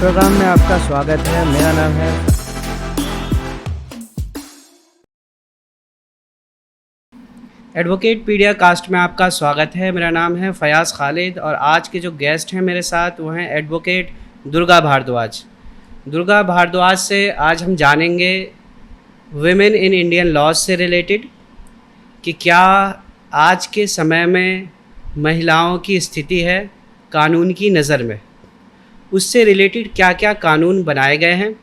Programme में आपका स्वागत है। मेरा नाम है एडवोकेट पीडिया कास्ट में आपका स्वागत है। मेरा नाम है फयाज़ खालिद और आज के जो गेस्ट हैं मेरे साथ वो हैं एडवोकेट दुर्गा भारद्वाज। दुर्गा भारद्वाज से आज हम जानेंगे विमेन इन इंडियन लॉज से रिलेटेड कि क्या आज के समय में महिलाओं की स्थिति है कानून की नज़र में, उससे रिलेटेड क्या क्या कानून बनाए गए हैं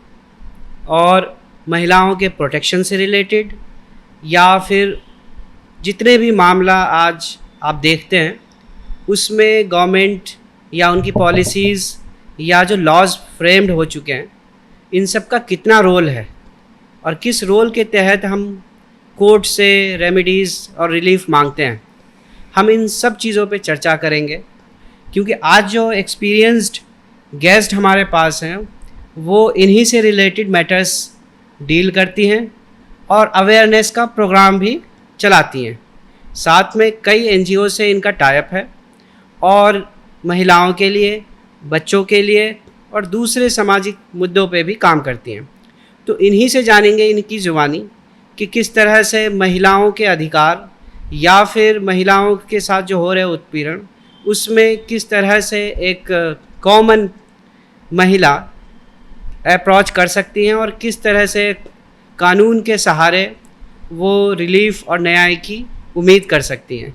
और महिलाओं के प्रोटेक्शन से रिलेटेड या फिर जितने भी मामला आज आप देखते हैं उसमें गवर्नमेंट या उनकी पॉलिसीज़ या जो लॉज फ्रेम्ड हो चुके हैं इन सब का कितना रोल है और किस रोल के तहत हम कोर्ट से रेमेडीज़ और रिलीफ मांगते हैं। हम इन सब चीज़ों पे चर्चा करेंगे क्योंकि आज जो एक्सपीरियंस्ड गेस्ट हमारे पास हैं वो इन्हीं से रिलेटेड मैटर्स डील करती हैं और अवेयरनेस का प्रोग्राम भी चलाती हैं। साथ में कई एनजीओ से इनका टाइप है और महिलाओं के लिए, बच्चों के लिए और दूसरे सामाजिक मुद्दों पे भी काम करती हैं। तो इन्हीं से जानेंगे इनकी ज़ुबानी कि किस तरह से महिलाओं के अधिकार या फिर महिलाओं के साथ जो हो रहे उत्पीड़न उसमें किस तरह से एक कॉमन महिला अप्रोच कर सकती हैं और किस तरह से कानून के सहारे वो रिलीफ और न्याय की उम्मीद कर सकती हैं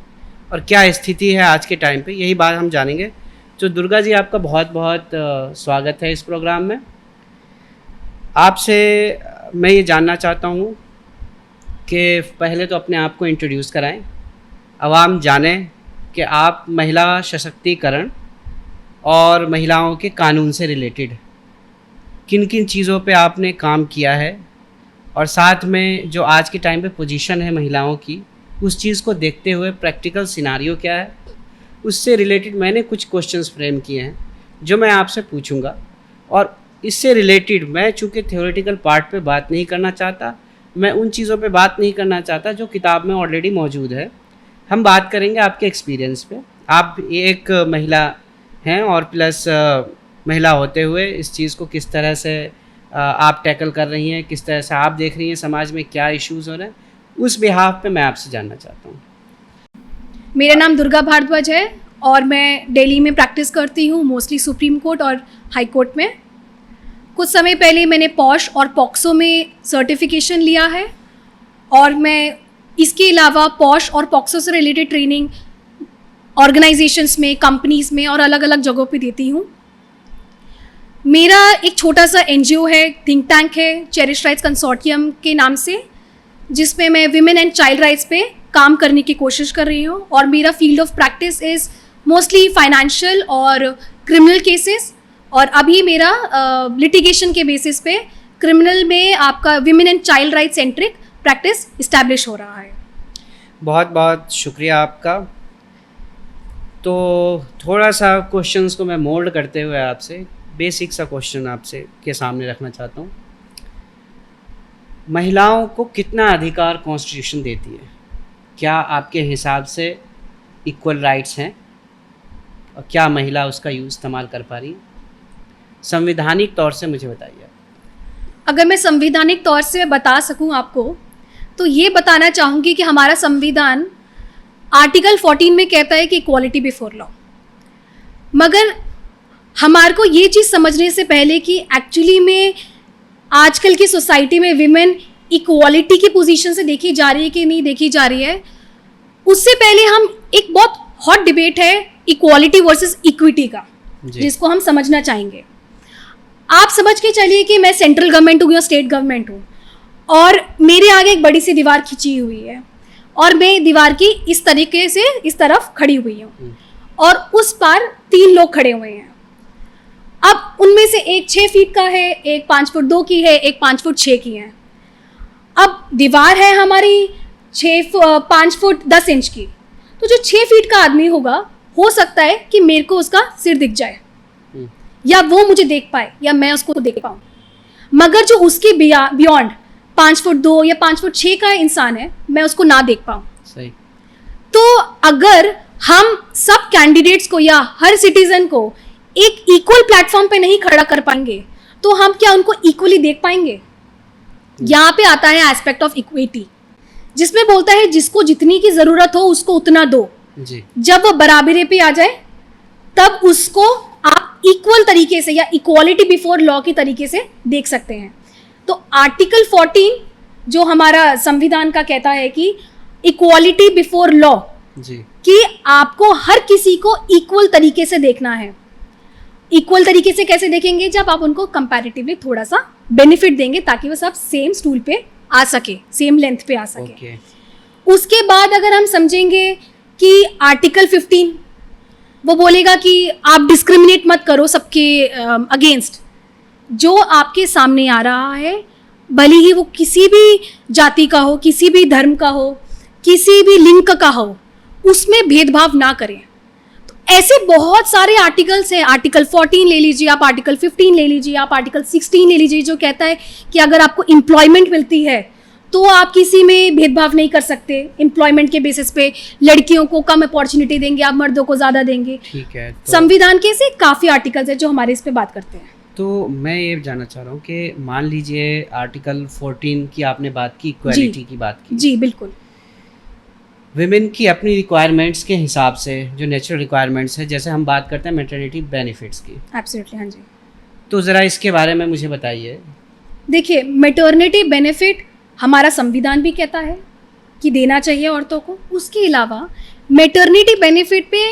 और क्या स्थिति है आज के टाइम पे, यही बात हम जानेंगे। तो दुर्गा जी आपका बहुत बहुत स्वागत है इस प्रोग्राम में। आपसे मैं ये जानना चाहता हूँ कि पहले तो अपने आप को इंट्रोड्यूस कराएं, आवाम जाने कि आप महिला सशक्तिकरण और महिलाओं के कानून से रिलेटेड किन किन चीज़ों पे आपने काम किया है और साथ में जो आज के टाइम पे पोजीशन है महिलाओं की उस चीज़ को देखते हुए प्रैक्टिकल सिनारियो क्या है, उससे रिलेटेड मैंने कुछ क्वेश्चंस फ्रेम किए हैं जो मैं आपसे पूछूंगा। और इससे रिलेटेड मैं चूँकि थ्योरेटिकल पार्ट पे बात नहीं करना चाहता, मैं उन चीज़ों पे बात नहीं करना चाहता जो किताब में ऑलरेडी मौजूद है। हम बात करेंगे आपके एक्सपीरियंस पे। आप एक महिला हैं और प्लस महिला होते हुए इस चीज़ को किस तरह से आप टैकल कर रही हैं, किस तरह से आप देख रही हैं समाज में क्या इश्यूज़ हो रहे हैं, उस बिहाफ पे मैं आपसे जानना चाहता हूँ। मेरा नाम दुर्गा भारद्वाज है और मैं दिल्ली में प्रैक्टिस करती हूँ, मोस्टली सुप्रीम कोर्ट और हाई कोर्ट में। कुछ समय पहले मैंने पॉश और पॉक्सो में सर्टिफिकेशन लिया है और मैं इसके अलावा पॉश और पॉक्सो से रिलेटेड ट्रेनिंग ऑर्गेनाइजेशंस में, कंपनीज़ में और अलग अलग जगहों पे देती हूँ। मेरा एक छोटा सा एनजीओ है, थिंक टैंक है, चेरिश राइट्स कंसोर्टियम के नाम से, जिसमें मैं विमेन एंड चाइल्ड राइट्स पे काम करने की कोशिश कर रही हूँ। और मेरा field of practice is mostly financial और क्रिमिनल केसेस और अभी मेरा लिटिगेशन के बेसिस पे क्रिमिनल में आपका women and child rights centric practice establish हो रहा है। बहुत बहुत शुक्रिया आपका। तो थोड़ा सा क्वेश्चंस को मैं मोल्ड करते हुए आपसे बेसिक सा क्वेश्चन आपसे के सामने रखना चाहता हूँ। महिलाओं को कितना अधिकार कॉन्स्टिट्यूशन देती है? क्या आपके हिसाब से इक्वल राइट्स हैं और क्या महिला उसका यूज़ इस्तेमाल कर पा रही है? संवैधानिक तौर से मुझे बताइए। अगर मैं संवैधानिक तौर से बता सकूं आपको तो ये बताना चाहूँगी कि हमारा संविधान आर्टिकल 14 में कहता है कि इक्वालिटी बिफोर लॉ, मगर हमारे को ये चीज़ समझने से पहले कि एक्चुअली में आजकल की सोसाइटी में विमेन इक्वालिटी की पोजीशन से देखी जा रही है कि नहीं देखी जा रही है, उससे पहले हम एक बहुत हॉट डिबेट है इक्वालिटी वर्सेस इक्विटी का, जिसको हम समझना चाहेंगे। आप समझ के चलिए कि मैं सेंट्रल गवर्नमेंट हूँ या स्टेट गवर्नमेंट हूँ और मेरे आगे एक बड़ी सी दीवार खिंची हुई है और मैं दीवार की इस तरीके से इस तरफ खड़ी हुई हूँ और उस पार 3 लोग खड़े हुए हैं। अब उनमें से एक 6 फीट का है, एक 5 फुट 2 की है, एक 5 फुट 6 की है। अब दीवार है हमारी 5 फुट 10 इंच की, तो जो 6 फीट का आदमी होगा हो सकता है कि मेरे को उसका सिर दिख जाए या वो मुझे देख पाए या मैं उसको देख पाऊँ, मगर जो उसके बियॉन्ड 5 फुट 2 या 5 फुट 6 का इंसान है मैं उसको ना देख पाऊँ। सही। तो अगर हम सब कैंडिडेट्स को या हर सिटीजन को एक इक्वल प्लेटफॉर्म पे नहीं खड़ा कर पाएंगे तो हम क्या उनको इक्वली देख पाएंगे? यहाँ पे आता है एस्पेक्ट ऑफ इक्विटी, जिसमें बोलता है जिसको जितनी की जरूरत हो उसको उतना दो। जी। जब वो बराबरी पे आ जाए तब उसको आप इक्वल तरीके से या इक्वालिटी बिफोर लॉ की तरीके से देख सकते हैं। तो आर्टिकल 14 जो हमारा संविधान का कहता है कि इक्वालिटी बिफोर लॉ, जी, कि आपको हर किसी को इक्वल तरीके से देखना है। इक्वल तरीके से कैसे देखेंगे? जब आप उनको कंपैरेटिवली थोड़ा सा बेनिफिट देंगे ताकि वो सब सेम स्टूल पे आ सके, सेम लेंथ पे आ सके। ओके। उसके बाद अगर हम समझेंगे कि आर्टिकल 15 वो बोलेगा कि आप डिस्क्रिमिनेट मत करो सबके अगेंस्ट। जो आपके सामने आ रहा है भले ही वो किसी भी जाति का हो, किसी भी धर्म का हो, किसी भी लिंग का हो, उसमें भेदभाव ना करें। तो ऐसे बहुत सारे आर्टिकल्स हैं। आर्टिकल 14 ले लीजिए आप, आर्टिकल 15 ले लीजिए आप, आर्टिकल 16 ले लीजिए जो कहता है कि अगर आपको एम्प्लॉयमेंट मिलती है तो आप किसी में भेदभाव नहीं कर सकते। एम्प्लॉयमेंट के बेसिस पे लड़कियों को कम अपॉर्चुनिटी देंगे, आप मर्दों को ज़्यादा देंगे। ठीक है। तो संविधान के ऐसे काफ़ी आर्टिकल्स हैं जो हमारे इस पे बात करते हैं। तो मैं ये जानना चाह रहा हूँ कि मान लीजिए आर्टिकल 14 की आपने बात की, इक्वालिटी की बात की। जी बिल्कुल। विमेन की अपनी रिक्वायरमेंट्स के हिसाब से जो नेचुरल रिक्वायरमेंट्स है, जैसे हम बात करते हैं मैटरनिटी बेनिफिट्स की, एब्सोल्युटली, हाँ जी। तो ज़रा इसके बारे में मुझे बताइए। देखिए, मैटरनिटी बेनिफिट हमारा संविधान भी कहता है कि देना चाहिए औरतों को। उसके अलावा मैटरनिटी बेनिफिट पे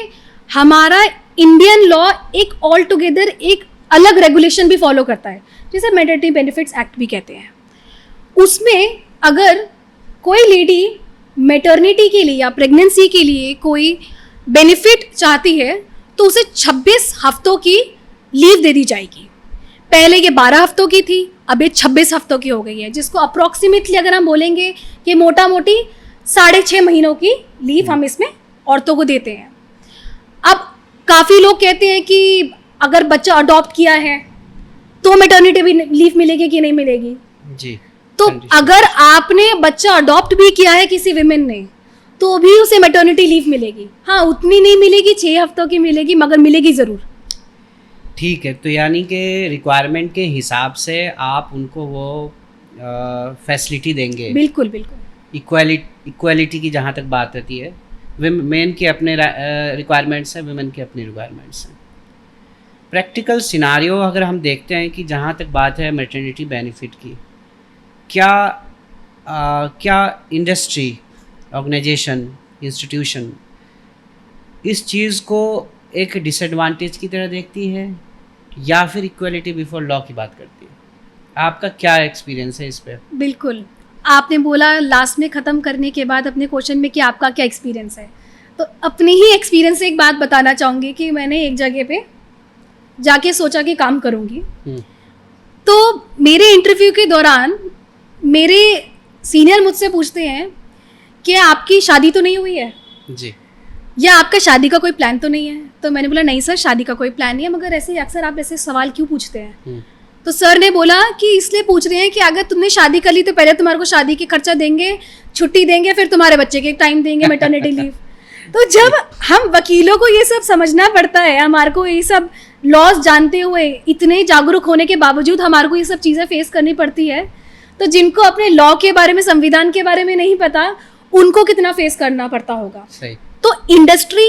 हमारा इंडियन लॉ एक ऑल टुगेदर एक अलग रेगुलेशन भी फॉलो करता है, जिसे मैटरनिटी बेनिफिट्स एक्ट भी कहते हैं। उसमें अगर कोई लेडी मैटरनिटी के लिए या प्रेगनेंसी के लिए कोई बेनिफिट चाहती है तो उसे 26 हफ्तों की लीव दे दी जाएगी। पहले ये 12 हफ्तों की थी, अब ये 26 हफ्तों की हो गई है, जिसको अप्रॉक्सीमेटली अगर हम बोलेंगे कि मोटा मोटी 6.5 महीनों की लीव हम इसमें औरतों को देते हैं। अब काफ़ी लोग कहते हैं कि अगर बच्चा अडॉप्ट किया है तो मैटरनिटी भी लीव मिलेगी कि नहीं मिलेगी। जी। तो अगर आपने बच्चा अडॉप्ट भी किया है किसी विमेन ने तो भी उसे मैटरनिटी लीव मिलेगी। हाँ, उतनी नहीं मिलेगी, 6 हफ्तों की मिलेगी, मगर मिलेगी ज़रूर। ठीक है। तो यानी कि रिक्वायरमेंट के हिसाब से आप उनको वो फैसिलिटी देंगे। बिल्कुल बिल्कुल। इक्वालिटी की जहाँ तक बात रहती है, मेन के अपने रिक्वायरमेंट्स हैं, वुमेन के अपने रिक्वायरमेंट्स हैं। प्रैक्टिकल सिनारियो अगर हम देखते हैं कि जहाँ तक बात है मैटरनिटी बेनिफिट की, क्या इंडस्ट्री, ऑर्गेनाइजेशन, इंस्टीट्यूशन इस चीज़ को एक डिसएडवांटेज की तरह देखती है या फिर इक्वालिटी बिफोर लॉ की बात करती है? आपका क्या एक्सपीरियंस है इस पे? बिल्कुल, आपने बोला लास्ट में ख़त्म करने के बाद अपने क्वेश्चन में कि आपका क्या एक्सपीरियंस है, तो अपने ही एक्सपीरियंस से एक बात बताना चाहूँगी कि मैंने एक जगह पे जाके सोचा कि काम करूँगी। तो मेरे इंटरव्यू के दौरान मेरे सीनियर मुझसे पूछते हैं कि आपकी शादी तो नहीं हुई है जी, या आपका शादी का कोई प्लान तो नहीं है? तो मैंने बोला नहीं सर, शादी का कोई प्लान नहीं है, मगर ऐसे अक्सर आप ऐसे सवाल क्यों पूछते हैं? तो सर ने बोला कि इसलिए पूछ रहे हैं कि अगर तुमने शादी कर ली तो पहले तुम्हारे को शादी के खर्चा देंगे, छुट्टी देंगे, फिर तुम्हारे बच्चे के टाइम देंगे मैटरनिटी लीव। तो जब हम वकीलों को ये सब समझना पड़ता है, हमारे को ये सब लॉज जानते हुए, इतने जागरूक होने के बावजूद हमारे को ये सब चीज़ें फेस करनी पड़ती है, तो जिनको अपने लॉ के बारे में, संविधान के बारे में नहीं पता, उनको कितना फेस करना पड़ता होगा। सही। तो इंडस्ट्री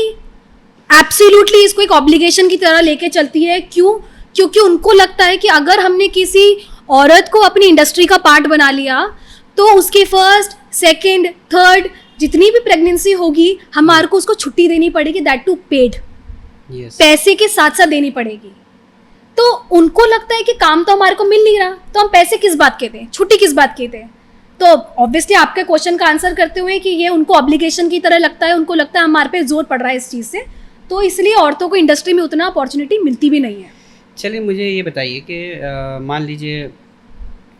एब्सोल्युटली इसको एक ऑब्लिगेशन की तरह लेके चलती है। क्यों? क्योंकि उनको लगता है कि अगर हमने किसी औरत को अपनी इंडस्ट्री का पार्ट बना लिया तो उसके फर्स्ट, सेकंड, थर्ड जितनी भी प्रेगनेंसी होगी हमारे को उसको छुट्टी देनी पड़ेगी, दैट टू पेड, पैसे के साथ साथ देनी पड़ेगी। तो उनको लगता है कि काम तो हमारे को मिल नहीं रहा, तो हम पैसे किस बात के दें, छुट्टी किस बात की दें। तो ऑब्वियसली आपके क्वेश्चन का आंसर करते हुए कि ये उनको ऑब्लिगेशन की तरह लगता है, उनको लगता है हमारे पे जोर पड़ रहा है इस चीज़ से, तो इसलिए औरतों को इंडस्ट्री में उतना अपॉर्चुनिटी मिलती भी नहीं है। चलिए मुझे ये बताइए कि मान लीजिए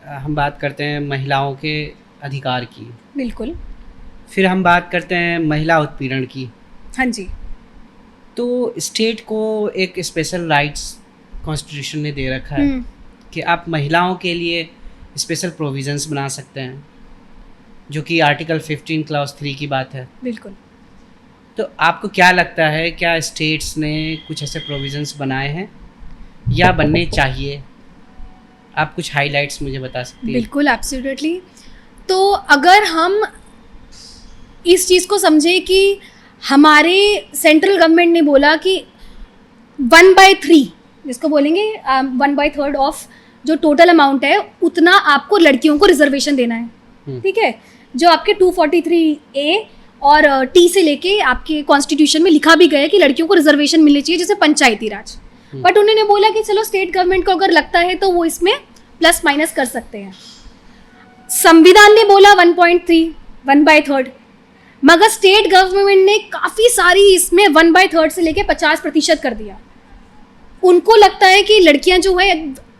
हम बात करते हैं महिलाओं के अधिकार की, बिल्कुल, फिर हम बात करते हैं महिला उत्पीड़न की। हाँ जी। तो स्टेट को एक स्पेशल राइट्स कॉन्स्टिट्यूशन ने दे रखा है कि आप महिलाओं के लिए स्पेशल प्रोविजंस बना सकते हैं, जो कि आर्टिकल 15 क्लॉज 3 की बात है। बिल्कुल। तो आपको क्या लगता है, क्या स्टेट्स ने कुछ ऐसे प्रोविजंस बनाए हैं? या बनने चाहिए? आप कुछ हाइलाइट्स मुझे बता सकती हैं? बिल्कुल, एब्सोल्युटली। तो अगर हम इस चीज़ को समझें कि हमारे सेंट्रल गवर्नमेंट ने बोला कि 1/3 जिसको बोलेंगे 1/3 ऑफ जो टोटल अमाउंट है उतना आपको लड़कियों को रिजर्वेशन देना है, ठीक है, जो आपके 243A और T से लेके आपके कॉन्स्टिट्यूशन में लिखा भी गया है कि लड़कियों को रिजर्वेशन मिलनी चाहिए जैसे पंचायती राज। बट उन्होंने बोला कि चलो स्टेट गवर्नमेंट को अगर लगता है तो वो इसमें प्लस माइनस कर सकते हैं। संविधान ने बोला 1.3 1/3, मगर स्टेट गवर्नमेंट ने काफ़ी सारी इसमें 1/3 से लेके 50% कर दिया। उनको लगता है कि लड़कियां जो है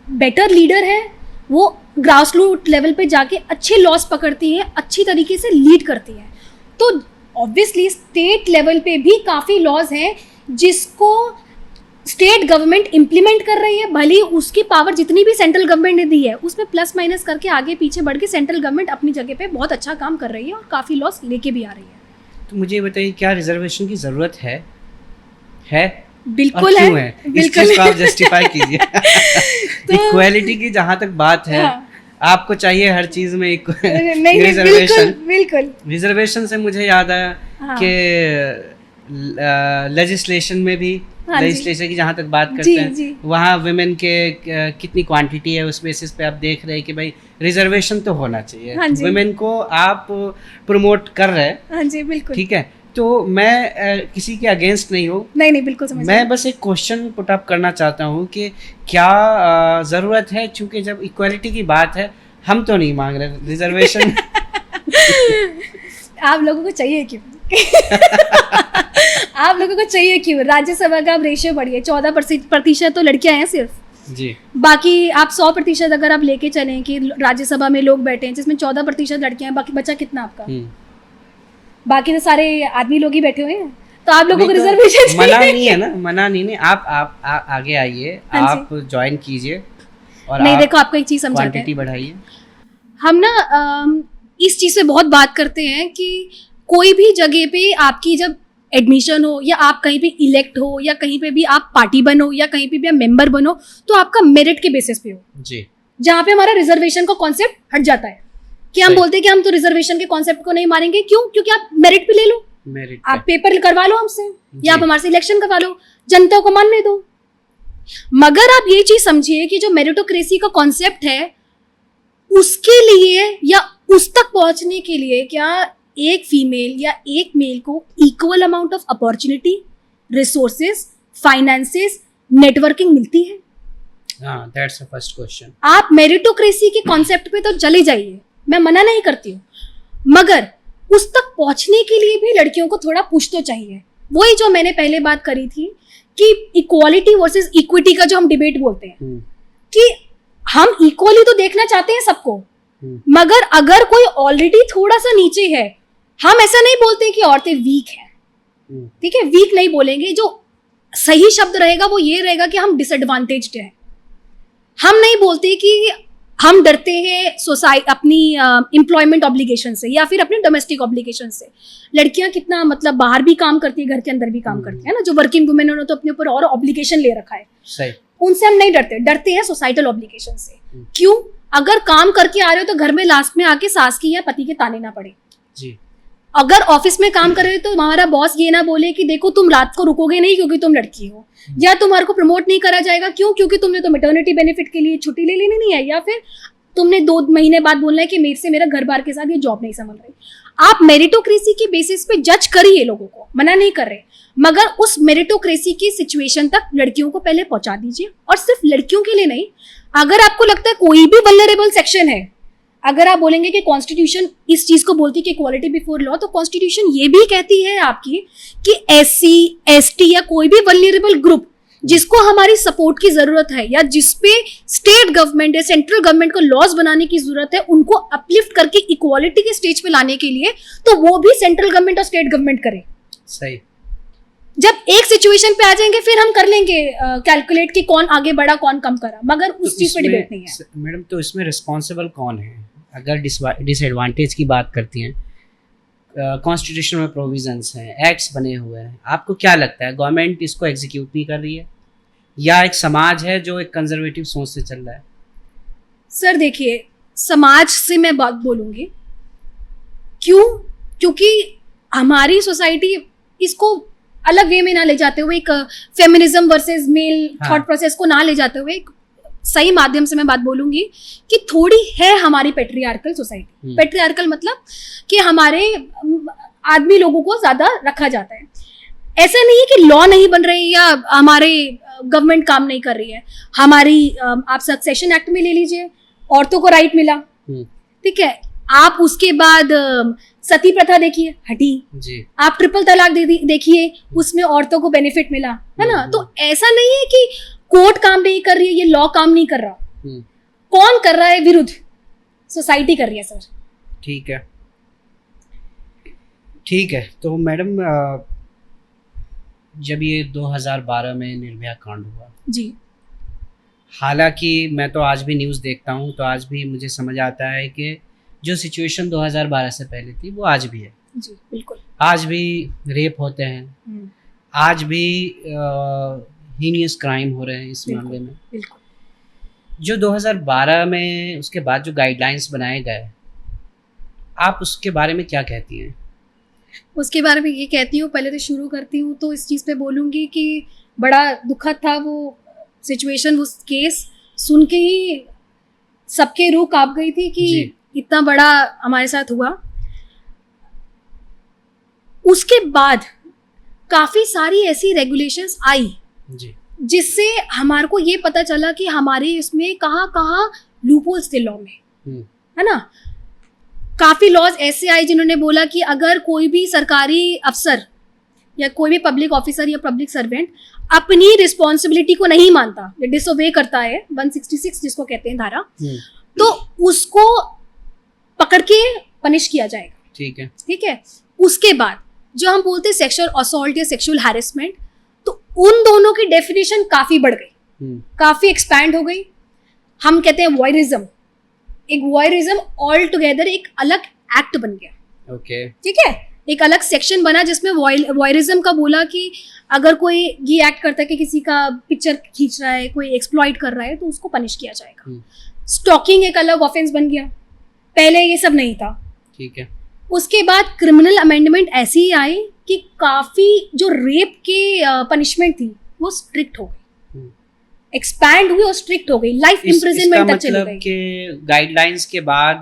बेटर लीडर हैं, वो ग्रास रूट लेवल पे जाके अच्छे लॉस पकड़ती हैं, अच्छी तरीके से लीड करती हैं। तो ऑब्वियसली स्टेट लेवल पे भी काफ़ी लॉज हैं जिसको स्टेट गवर्नमेंट इम्प्लीमेंट कर रही है। भले उसकी पावर जितनी भी सेंट्रल गवर्नमेंट ने दी है उसमें प्लस माइनस करके आगे पीछे बढ़ के सेंट्रल गवर्नमेंट अपनी जगह पे बहुत अच्छा काम कर रही है और काफ़ी लॉस लेके भी आ रही है। तो मुझे बताइए, क्या रिजर्वेशन की ज़रूरत है? बिल्कुल क्यों है? इस चीज़ को आप जस्टिफाई कीजिए। तो इक्वालिटी की जहाँ तक बात है, हाँ। आपको चाहिए हर चीज़ में नहीं, रिजर्वेशन। बिल्कुल रिजर्वेशन से मुझे याद आया हाँ। कि लेजिस्लेशन में भी, हाँ जी। लेजिस्लेशन की जहाँ तक बात करते जी, हैं, जी। वहाँ वुमेन के कितनी क्वांटिटी है, उस बेसिस पे आप देख रहे हैं कि भाई रिजर्वेशन तो होना चाहिए। हाँ जी। वुमेन को आप प्रमोट कर रहे हैं, हाँ जी, बिल्कुल। ठीक है। तो मैं किसी के अगेंस्ट नहीं हूँ, नहीं बिल्कुल समझ मैं बस एक क्वेश्चन पुट अप करना चाहता हूँ कि क्या ज़रूरत है, चूँकि जब इक्वालिटी की बात है, हम तो नहीं मांग रहे रिजर्वेशन। आप लोगों को चाहिए क्यों? आप लोगों को चाहिए क्यों? राज्यसभा का अब रेशियो बढ़िए 14% तो लड़कियां हैं सिर्फ। जी। बाकी आप 100% अगर आप लेके चलें कि राज्यसभा में लोग बैठे हैं जिसमें 14% लड़कियां हैं, बाकी बचा कितना आपका? बाकी तो सारे आदमी लोग ही बैठे हुए हैं। तो आप लोगों को रिजर्वेशन मना नहीं है ना, मना नहीं। आप आगे आइए, हाँ आप ज्वाइन कीजिए और नहीं, आप देखो आपको एक चीज़ समझाते क्वांटिटी हैं। बढ़ाइए। हम ना इस चीज़ से बहुत बात करते हैं कि कोई भी जगह पे आपकी जब एडमिशन हो या आप कहीं पे इलेक्ट हो या कहीं पे भी आप पार्टी बनो या कहीं पे भी आप मेंबर बनो, तो आपका मेरिट के बेसिस पे हो। जी। जहाँ पे हमारा रिजर्वेशन का कॉन्सेप्ट हट जाता है कि हम सही। बोलते हैं कि हम तो रिजर्वेशन के कॉन्सेप्ट को नहीं मानेंगे। क्यों? क्योंकि आप मेरिट पे ले लो, मेरिट आप पेपर करवा लो हमसे जी। या आप हमारे से इलेक्शन करवा लो, जनता को मानने दो। मगर आप ये चीज समझिए कि जो मेरिटोक्रेसी का कॉन्सेप्ट है उसके लिए या उस तक पहुंचने के लिए क्या एक फीमेल या एक मेल को equal amount of opportunity, resources, finances, networking मिलती है? हाँ, दैट्स द फर्स्ट क्वेश्चन। आप मेरिटोक्रेसी के कॉन्सेप्ट पे तो चले जाइए, मैं मना नहीं करती हूँ, मगर उस तक पहुंचने के लिए भी लड़कियों को थोड़ा पुश तो चाहिए। वही जो मैंने पहले बात करी थी कि इक्वालिटी वर्सेस इक्विटी का जो हम डिबेट बोलते हैं कि हम इक्वली तो देखना चाहते हैं सबको, मगर अगर कोई ऑलरेडी थोड़ा सा नीचे है, हम ऐसा नहीं बोलते कि औरतें वीक हैं, ठीक है, वीक नहीं बोलेंगे, जो सही शब्द रहेगा वो ये रहेगा कि हम डिसएडवांटेज्ड हैं। हम नहीं बोलते कि हम डरते हैं सोसाइटी अपनी एम्प्लॉयमेंट ऑब्लिगेशन से या फिर अपने डोमेस्टिक ऑब्लिगेशन से। लड़कियां कितना मतलब बाहर भी काम करती है, घर के अंदर भी काम करती है ना, जो वर्किंग वुमेन उन्होंने तो अपने ऊपर और ऑब्लिगेशन ले रखा है। सही। उनसे हम नहीं डरते, डरते हैं सोसाइटल ऑब्लिगेशन से। क्यों? अगर काम करके आ रहे हो तो घर में लास्ट में आके सास की या पति के ताने ना पड़े। जी। अगर ऑफिस में काम कर रहे हो तो हमारा बॉस ये ना बोले कि देखो तुम रात को रुकोगे नहीं क्योंकि तुम लड़की हो, या तुम्हारे को प्रमोट नहीं करा जाएगा। क्यों? क्योंकि तुमने तो मैटरनिटी बेनिफिट के लिए छुट्टी ले लेनी नहीं है, या फिर तुमने 2 महीने बाद बोलना है कि मेरे से मेरा घर बार के साथ ये जॉब नहीं संभल रही। आप मेरिटोक्रेसी के बेसिस पे जज करिए लोगों को, मना नहीं कर रहे, मगर उस मेरिटोक्रेसी की सिचुएशन तक लड़कियों को पहले पहुंचा दीजिए। और सिर्फ लड़कियों के लिए नहीं, अगर आपको लगता है कोई भी वल्नरेबल सेक्शन है, अगर आप बोलेंगे कि कॉन्स्टिट्यूशन इस चीज को बोलती है कि इक्वालिटी बिफोर लॉ, तो कॉन्स्टिट्यूशन ये भी कहती है आपकी कि SC, ST या कोई भी वल्नरेबल ग्रुप जिसको हमारी सपोर्ट की जरूरत है या जिसपे स्टेट गवर्नमेंट या सेंट्रल गवर्नमेंट को लॉज बनाने की जरूरत है, उनको अपलिफ्ट करके इक्वालिटी के स्टेज पे लाने के लिए, तो वो भी सेंट्रल गवर्नमेंट और स्टेट गवर्नमेंट करे। सही। जब एक सिचुएशन पे आ जाएंगे फिर हम कर लेंगे कैलकुलेट कि कौन आगे बढ़ा कौन कम करा, मगर उस चीज पे डिबेट नहीं है। मैडम, तो इसमें रिस्पॉन्सिबल कौन है? अगर डिसएडवांटेज की बात करती हैं, कॉन्स्टिट्यूशन में प्रोविजंस हैं, एक्ट्स बने हुए हैं, आपको क्या लगता है गवर्नमेंट इसको एग्जीक्यूट नहीं कर रही है? या एक समाज है जो एक कंजर्वेटिव सोच से चल रहा है? सर देखिए, समाज से मैं बात बोलूँगी, क्यों? क्योंकि हमारी सोसाइटी इसको अलग वे में ना ले जाते हुए, एक फेमिनिज्म वर्सेस मेल हाँ। थॉट प्रोसेस को ना ले जाते हुए, एक सही माध्यम से मैं बात बोलूंगी कि थोड़ी है हमारी पेट्रियार्कल सोसाइटी। पेट्रियार्कल मतलब कि हमारे आदमी लोगों को ज्यादा रखा जाता है। ऐसा नहीं है कि लॉ नहीं बन रहे या हमारे गवर्नमेंट काम नहीं कर रही है। हमारी आप सक्सेशन एक्ट में ले लीजिए, औरतों को राइट मिला, ठीक है। आप उसके बाद सती प्रथा देखिए, हटी जी। आप ट्रिपल तलाक देखिए, उसमें औरतों को बेनिफिट मिला, है ना। तो ऐसा नहीं है कि कोर्ट काम नहीं कर रही है, ये लॉ काम नहीं कर रहा। कौन कर रहा है विरुद्ध? सोसाइटी कर रही है सर। ठीक है, ठीक है। तो मैडम, जब ये 2012 में निर्भया कांड हुआ जी, हालांकि मैं तो आज भी न्यूज़ देखता हूँ, तो आज भी मुझे समझ आता है कि जो सिचुएशन 2012 से पहले थी वो आज भी है। जी बिल्कुल। आज भी रेप होते हैं, आज भी हीनियस क्राइम हो रहे हैं इस मामले में। बिल्कुल। जो 2012 में उसके बाद जो गाइडलाइंस बनाए गए, आप उसके बारे में क्या कहती हैं? उसके बारे में ये कहती हूँ, पहले तो शुरू करती हूँ तो इस चीज़ पे बोलूँगी कि बड़ा दुखद था वो सिचुएशन। उस केस सुन के ही सबके रूह कांप गई थी कि इतना बड़ा हमारे साथ हुआ। उसके बाद काफ़ी सारी ऐसी रेगुलेशंस आई जी, जिससे हमारे को ये पता चला कि हमारे इसमें कहाँ कहाँ लूपहोल्स थे लॉ में, है ना। काफ़ी लॉज ऐसे आए जिन्होंने बोला कि अगर कोई भी सरकारी अफसर या कोई भी पब्लिक ऑफिसर या पब्लिक सर्वेंट अपनी रिस्पॉन्सिबिलिटी को नहीं मानता या डिसोबे करता है, 166 जिसको कहते हैं धारा, तो उसको पकड़ के पनिश किया जाएगा। ठीक है, ठीक है। उसके बाद जो हम बोलते हैं सेक्सुअल असॉल्ट या सेक्सुअल हैरेसमेंट, तो उन दोनों की डेफिनेशन काफ़ी बढ़ गई, काफ़ी एक्सपैंड हो गई। हम कहते हैं वॉयरिज्म, एक वॉयरिज्म ऑल टुगेदर एक अलग एक्ट बन गया। ओके, ठीक है। एक अलग सेक्शन बना जिसमें वॉयरिज्म का बोला कि अगर कोई ये एक्ट करता है कि किसी का पिक्चर खींच रहा है, कोई एक्सप्लॉइट कर रहा है, तो उसको पनिश किया जाएगा। स्टॉकिंग एक अलग ऑफेंस बन गया, पहले ये सब नहीं था। ठीक है। उसके बाद क्रिमिनल अमेंडमेंट ऐसी ही आई कि काफ़ी जो रेप के पनिशमेंट थी वो स्ट्रिक्ट हो गई, एक्सपैंड हुई और स्ट्रिक्ट हो गई, लाइफ इम्प्रिजनमेंट तक चली गई। के गाइडलाइंस के बाद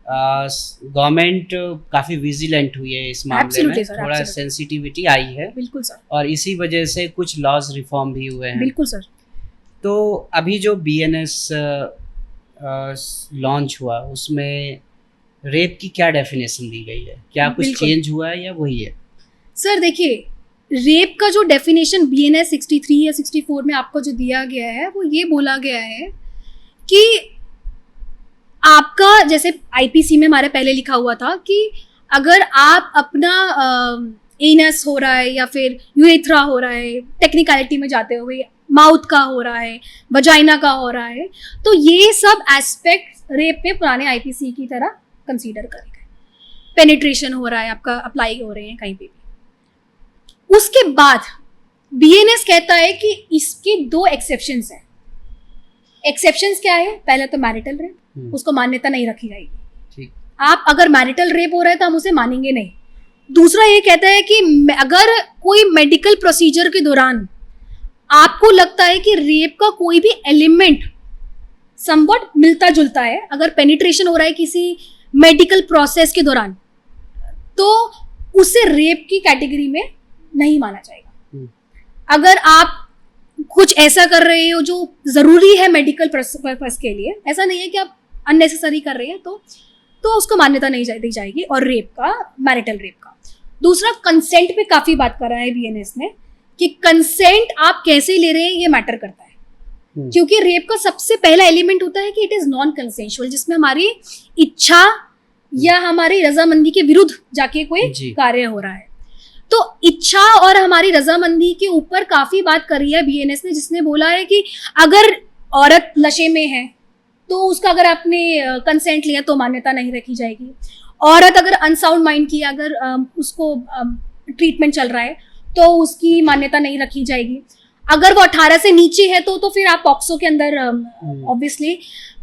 गवर्नमेंट काफी विजिलेंट हुई है इस मामले में, थोड़ा सेंसिटिविटी आई है। बिल्कुल सर। और इसी वजह से कुछ लॉज रिफॉर्म भी हुए हैं। बिल्कुल सर। तो अभी जो BNS लॉन्च हुआ उसमें रेप की क्या डेफिनेशन दी गई है? क्या कुछ चेंज हुआ है या वही है? सर देखिए, रेप का जो डेफिनेशन BNS 63 या 64 में आपको जो दिया गया है वो ये बोला गया है कि आपका, जैसे IPC में हमारे पहले लिखा हुआ था कि अगर आप अपना एनस हो रहा है या फिर यूरेथ्रा हो रहा है, टेक्निकलिटी में जाते हुए माउथ का हो रहा है, वजाइना का हो रहा है, तो ये सब एस्पेक्ट रेप में पुराने IPC की तरह कंसीडर करे गए। पेनिट्रेशन हो रहा है आपका, अप्लाई हो रहे हैं कहीं पे भी। उसके बाद BNS कहता है कि इसके 2 एक्सेप्शंस हैं। एक्सेप्शंस क्या है? पहले तो मैरिटल रेप, उसको मान्यता नहीं रखी जाएगी। ठीक। आप अगर मैरिटल रेप हो रहा है तो हम उसे मानेंगे नहीं। दूसरा ये कहता है कि अगर कोई मेडिकल प्रोसीजर के दौरान आपको लगता है कि रेप का कोई भी एलिमेंट समवट मिलता जुलता है, अगर पेनिट्रेशन हो रहा है किसी मेडिकल प्रोसेस के दौरान, तो उसे रेप की कैटेगरी में नहीं माना जाएगा। अगर आप कुछ ऐसा कर रहे हो जो जरूरी है मेडिकल पर्पस के लिए, ऐसा नहीं है कि आप अननेसेसरी कर रहे हैं, तो उसको मान्यता नहीं दी जाएगी। और रेप का, मैरिटल रेप का। दूसरा, कंसेंट पे काफी बात करा है BNS ने कि कंसेंट आप कैसे ले रहे हैं ये मैटर करता है। क्योंकि रेप का सबसे पहला एलिमेंट होता है कि इट इज नॉन कंसेंशुअल, जिसमें हमारी इच्छा या हमारी रजामंदी के विरुद्ध जाके कोई कार्य हो रहा है। तो इच्छा और हमारी रजामंदी के ऊपर काफी बात करी है BNS ने, जिसने बोला है कि अगर औरत नशे में है तो उसका अगर आपने कंसेंट लिया तो मान्यता नहीं रखी जाएगी। औरत अगर अनसाउंड माइंड की, अगर उसको ट्रीटमेंट चल रहा है तो उसकी मान्यता नहीं रखी जाएगी। अगर वो 18 से नीचे है तो फिर आप पॉक्सो के अंदर ऑब्वियसली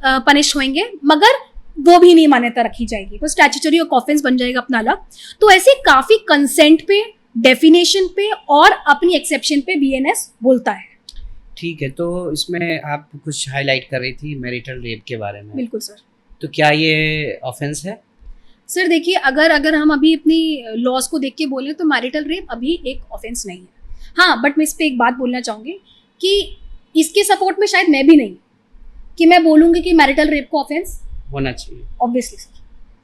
पनिश होंगे, मगर वो भी नहीं मान्यता रखी जाएगी, वो स्टैट्यूटरी ऑफेंस बन जाएगा अपना अलग। तो ऐसे काफी कंसेंट पे, डेफिनेशन पे और अपनी एक्सेप्शन पे बीएनएस बोलता है। ठीक है, तो इसमें आप कुछ हाईलाइट कर रही थी मैरिटल रेप के बारे में। बिल्कुल सर। तो क्या ये ऑफेंस है? सर देखिए, अगर हम अभी अपनी लॉज को देख के बोलें तो मैरिटल रेप अभी एक ऑफेंस नहीं है। हाँ, बट मैं इस पर एक बात बोलना चाहूँगी कि इसके सपोर्ट में शायद मैं भी नहीं कि मैं बोलूँगी कि मैरिटल रेप को ऑफेंस होना चाहिए। ऑब्वियसली सर,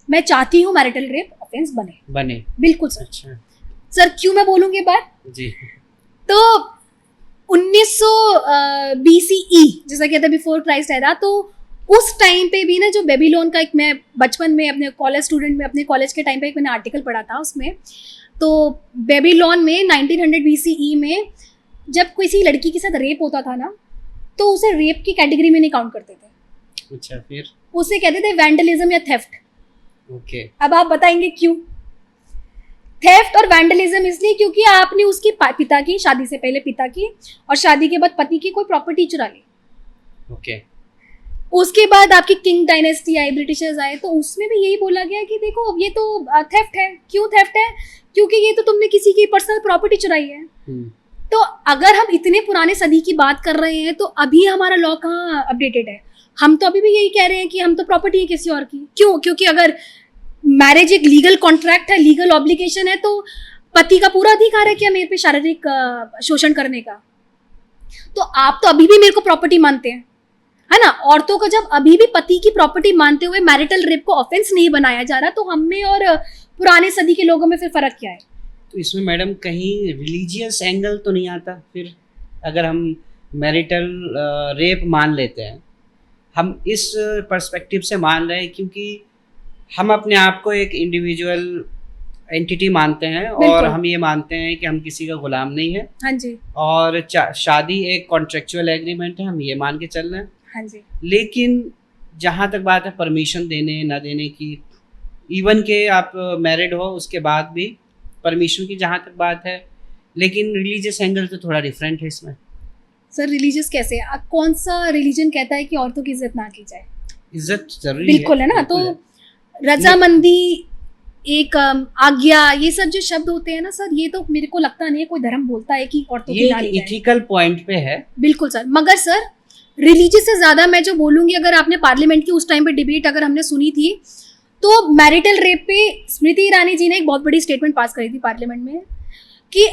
मैं चाहती हूँ मैरिटल रेप ऑफेंस बने। बिल्कुल सर। अच्छा सर, क्यों मैं बोलूँगी बात जी। तो 1900 BCE जैसा कहते हैं, बिफोर क्राइस्ट एरा, तो उस टाइम पे भी ना जो बेबीलोन का एक, मैं बचपन में अपने कॉलेज स्टूडेंट में अपने कॉलेज के टाइम पे एक मैंने आर्टिकल पढ़ा था उसमें, तो बेबीलोन में 1900 BCE में जब किसी लड़की के साथ रेप होता था ना, तो उसे रेप की कैटेगरी में नहीं काउंट करते थे। अच्छा, फिर उसे कहते थे वैंडलिज्म या थेफ्ट। ओके। अब आप बताएंगे क्यों? थेफ्ट और वैंडलिज्म इसलिए क्योंकि आपने उसकी पिता की, शादी से पहले पिता की और शादी के बाद पति की कोई प्रॉपर्टी चुरा ली। ओके। उसके बाद आपकी किंग डायनेस्टी आई, ब्रिटिशर्स आए, तो उसमें भी यही बोला गया कि देखो ये तो थेफ्ट है। क्यों थेफ्ट है? क्योंकि ये तो तुमने किसी की पर्सनल प्रॉपर्टी चुराई है। तो अगर हम इतने पुराने सदी की बात कर रहे हैं तो अभी हमारा लॉ कहाँ अपडेटेड है? हम तो अभी भी यही कह रहे हैं कि हम तो प्रॉपर्टी है किसी और की। क्यों? क्योंकि अगर मैरिज एक लीगल कॉन्ट्रैक्ट है, लीगल ऑब्लिगेशन है, तो पति का पूरा अधिकार है क्या मेरे पे शारीरिक शोषण करने का? तो आप तो अभी भी मेरे को प्रॉपर्टी मानते हैं, है ना? औरतों को जब अभी भी पति की प्रॉपर्टी मानते हुए मैरिटल रेप को ऑफेंस नहीं बनाया जा रहा, तो हम में और पुराने सदी के लोगों में फिर फर्क क्या है? तो इसमें मैडम कहीं रिलीजियस एंगल तो नहीं आता फिर? अगर हम मैरिटल रेप मान लेते हैं, हम इस पर्सपेक्टिव से मान रहे हैं क्योंकि हम अपने आप को एक इंडिविजुअल एंटिटी मानते हैं और हम ये मानते हैं कि हम किसी का गुलाम नहीं है। हाँ जी। और शादी एक कॉन्ट्रेक्चुअल एग्रीमेंट है, हम ये मान के चल रहे हैं। हाँ जी। लेकिन जहाँ तक बात है परमिशन देने ना देने की, इवन के आप मैरिड हो उसके बाद भी परमिशन की जहाँ तक बात है, लेकिन रिलीजियस एंगल तो थोड़ा डिफरेंट है इसमें। सर रिलीजियस कैसे? कौन सा रिलीजन कहता है कि औरतों की इज्जत ना की जाए? इज्जत जरूरी है। बिल्कुल है ना। तो रजामंदी, एक आज्ञा, ये सब जो शब्द होते हैं ना सर, ये तो मेरे को लगता नहीं है कोई धर्म बोलता है कि औरतों की ना ली जाए। इथिकल पॉइंट पे है। बिल्कुल सर। मगर सर रिलीजियस से ज्यादा मैं जो बोलूंगी, अगर आपने पार्लियामेंट की उस टाइम पे डिबेट अगर हमने सुनी थी, तो मैरिटल रेप पे स्मृति ईरानी जी ने एक बहुत बड़ी स्टेटमेंट पास करी थी पार्लियामेंट में कि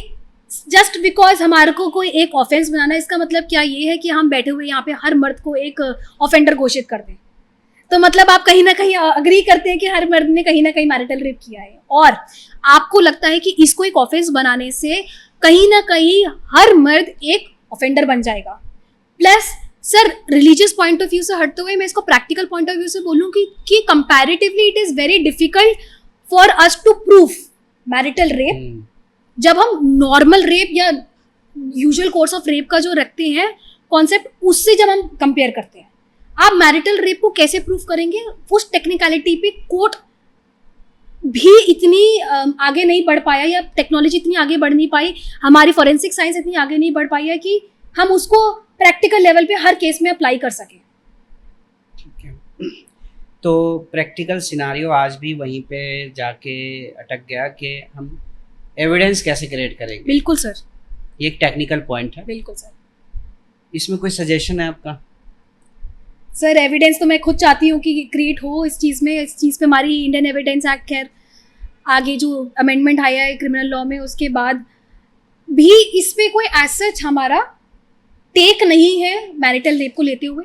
जस्ट बिकॉज हमारे को कोई एक ऑफेंस बनाना, इसका मतलब क्या ये है कि हम बैठे हुए यहाँ पे हर मर्द को एक ऑफेंडर घोषित कर दें? तो मतलब आप कहीं ना कहीं अग्री करते हैं कि हर मर्द ने कहीं ना कहीं मैरिटल रेप किया है, और आपको लगता है कि इसको एक ऑफेंस बनाने से कहीं ना कहीं हर मर्द एक ऑफेंडर बन जाएगा। Plus sir religious point of view से हटते हुए मैं इसको प्रैक्टिकल पॉइंट ऑफ व्यू से बोलूँ कि comparatively it is very difficult for us to proof marital rape. जब हम नॉर्मल रेप या यूजुअल कोर्स ऑफ रेप का जो रखते हैं कॉन्सेप्ट, उससे जब हम कंपेयर करते हैं, आप मैरिटल रेप को कैसे प्रूफ करेंगे? उस टेक्निकलिटी पे कोर्ट भी इतनी आगे नहीं बढ़ पाया, या टेक्नोलॉजी इतनी आगे बढ़ नहीं पाई, हमारी फॉरेंसिक साइंस इतनी आगे नहीं बढ़ पाई है कि हम उसको प्रैक्टिकल लेवल पे हर केस में अप्लाई कर सकें। ठीक है, तो प्रैक्टिकल सिनारियो आज भी वहीं पे जाके अटक गया कि हम एविडेंस कैसे क्रिएट करेंगे। बिल्कुल सर, ये एक टेक्निकल पॉइंट है। बिल्कुल सर। इसमें कोई सजेशन है आपका? सर एविडेंस तो मैं खुद चाहती हूँ कि क्रिएट हो इस चीज़ में। इस चीज़ पे हमारी इंडियन एविडेंस एक्ट, खैर आगे जो अमेंडमेंट आया है क्रिमिनल लॉ में, उसके बाद भी इस पे कोई एज सच हमारा टेक नहीं है मैरिटल रेप को लेते हुए।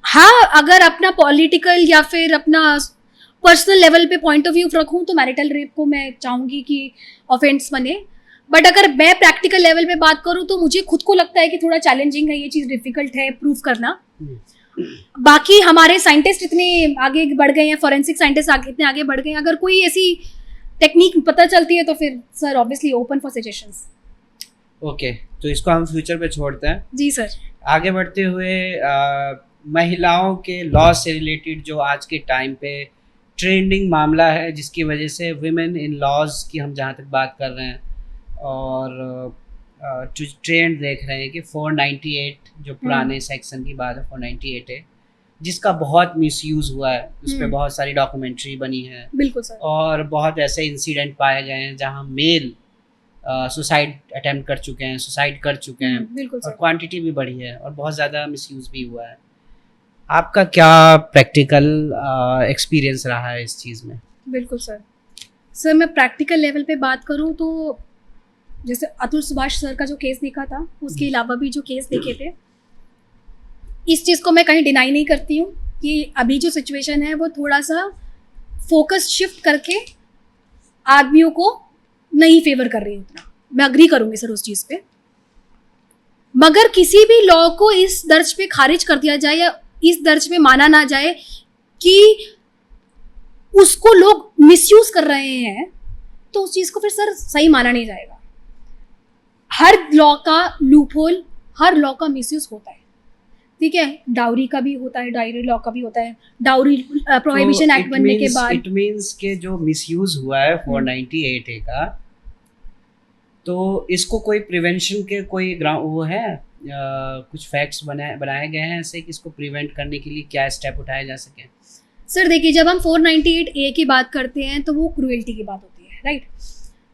हाँ, अगर अपना पॉलिटिकल या फिर अपना पर्सनल लेवल पे पॉइंट ऑफ व्यू रखूँ तो मैरिटल रेप को मैं चाहूँगी कि ऑफेंस बने, बट अगर मैं प्रैक्टिकल लेवल पे बात करूँ तो मुझे खुद को लगता है कि थोड़ा चैलेंजिंग है, ये चीज़ डिफिकल्ट है प्रूफ करना। बाकी हमारे साइंटिस्ट इतने आगे बढ़ गए हैं, फॉरेंसिक साइंटिस्ट इतने आगे बढ़ गए हैं, अगर कोई ऐसी टेक्निक पता चलती है तो फिर sir obviously open for suggestions. Okay, तो इसको हम फ्यूचर पे छोड़ते हैं। जी सर। आगे बढ़ते हुए महिलाओं के लॉ से रिलेटेड जो आज के टाइम पे ट्रेंडिंग मामला है, जिसकी वजह से विमेन इन लॉज की हम जहाँ तक बात कर रहे हैं, और ट्रेंड देख रहे हैं कि 498 जो पुराने सेक्शन की बात है 498 है, जिसका बहुत मिसयूज़ हुआ है, उस पर बहुत सारी डॉक्यूमेंट्री बनी है। बिल्कुल सर। और बहुत ऐसे इंसिडेंट पाए गए हैं जहाँ मेल सुसाइड अटेम्प्ट कर चुके हैं, सुसाइड कर चुके हैं, बिल्कुल और सर। क्वांटिटी भी बढ़ी है और बहुत ज़्यादा मिसयूज़ भी हुआ है। आपका क्या प्रैक्टिकल एक्सपीरियंस रहा है इस चीज़ में? बिल्कुल सर। सर मैं प्रैक्टिकल लेवल पे बात करूँ तो जैसे अतुल सुभाष सर का जो केस देखा था, उसके अलावा भी जो केस देखे थे, इस चीज़ को मैं कहीं डिनाई नहीं करती हूँ कि अभी जो सिचुएशन है वो थोड़ा सा फोकस शिफ्ट करके आदमियों को नहीं फेवर कर रही है उतना। मैं अग्री करूँगी सर उस चीज़ पे। मगर किसी भी लॉ को इस दर्ज पे खारिज कर दिया जाए या इस दर्ज पे माना ना जाए कि उसको लोग मिसयूज कर रहे हैं, तो उस चीज़ को फिर सर सही माना नहीं जाएगा। हर लॉ का लूपहोल, हर लॉ का मिसयूज होता है, ठीक है। डाउरी का भी होता है, डाउरी लॉ का भी होता है। डाउरी प्रोहिबिशन एक्ट बनने के बाद इट मींस के जो मिसयूज हुआ है 498 का, तो इसको कोई प्रिवेंशन के कोई वो है कुछ फैक्ट्स बनाए गए हैं ऐसे कि इसको प्रिवेंट करने के लिए क्या स्टेप उठाए जा सके? सर देखिए, जब हम 498A की बात करते हैं तो वो क्रूएल्टी की बात होती है, राइट।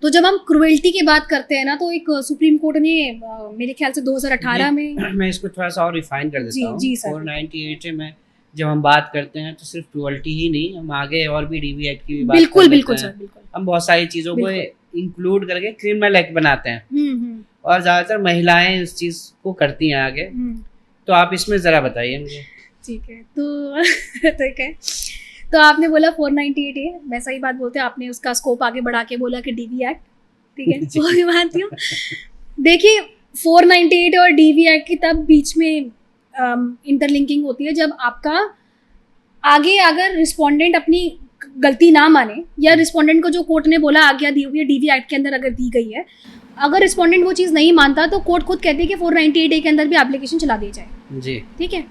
तो जब हम क्रूएल्टी की बात करते हैं ना, तो एक सुप्रीम कोर्ट ने मेरे ख्याल से 2018 में, मैं इसको थोड़ा सा और रिफाइन कर देता हूँ। जी सर। 498 में जब हम बात करते हैं तो सिर्फ क्रूअल्टी ही नहीं, हम आगे और भी DV एक्ट की भी बात बिल्कुल कर लेते बिल्कुल हैं। सर, बिल्कुल। हम बहुत सारी चीज़ों को इंक्लूड करके क्रिमिनल एक्ट बनाते हैं, और ज़्यादातर महिलाएं इस चीज़ को करती हैं आगे। तो आप इसमें ज़रा बताइए मुझे। ठीक है, तो ठीक है, तो आपने बोला 498A, वैसा ही बात बोलते हैं, आपने उसका स्कोप आगे बढ़ा के बोला कि DV एक्ट, ठीक है, वो भी मानती हूँ। देखिए 498 और DV एक्ट की तब बीच में इंटरलिंकिंग होती है जब आपका आगे अगर रिस्पोंडेंट अपनी गलती ना माने, या रिस्पोंडेंट को जो कोर्ट ने बोला आज्ञा दी हुई है DV एक्ट के अंदर अगर दी गई है, अगर रिस्पोंडेंट वो चीज़ नहीं मानता तो कोर्ट खुद कहती है कि 498A के अंदर भी एप्लीकेशन चला दी जाए जी, ठीक है।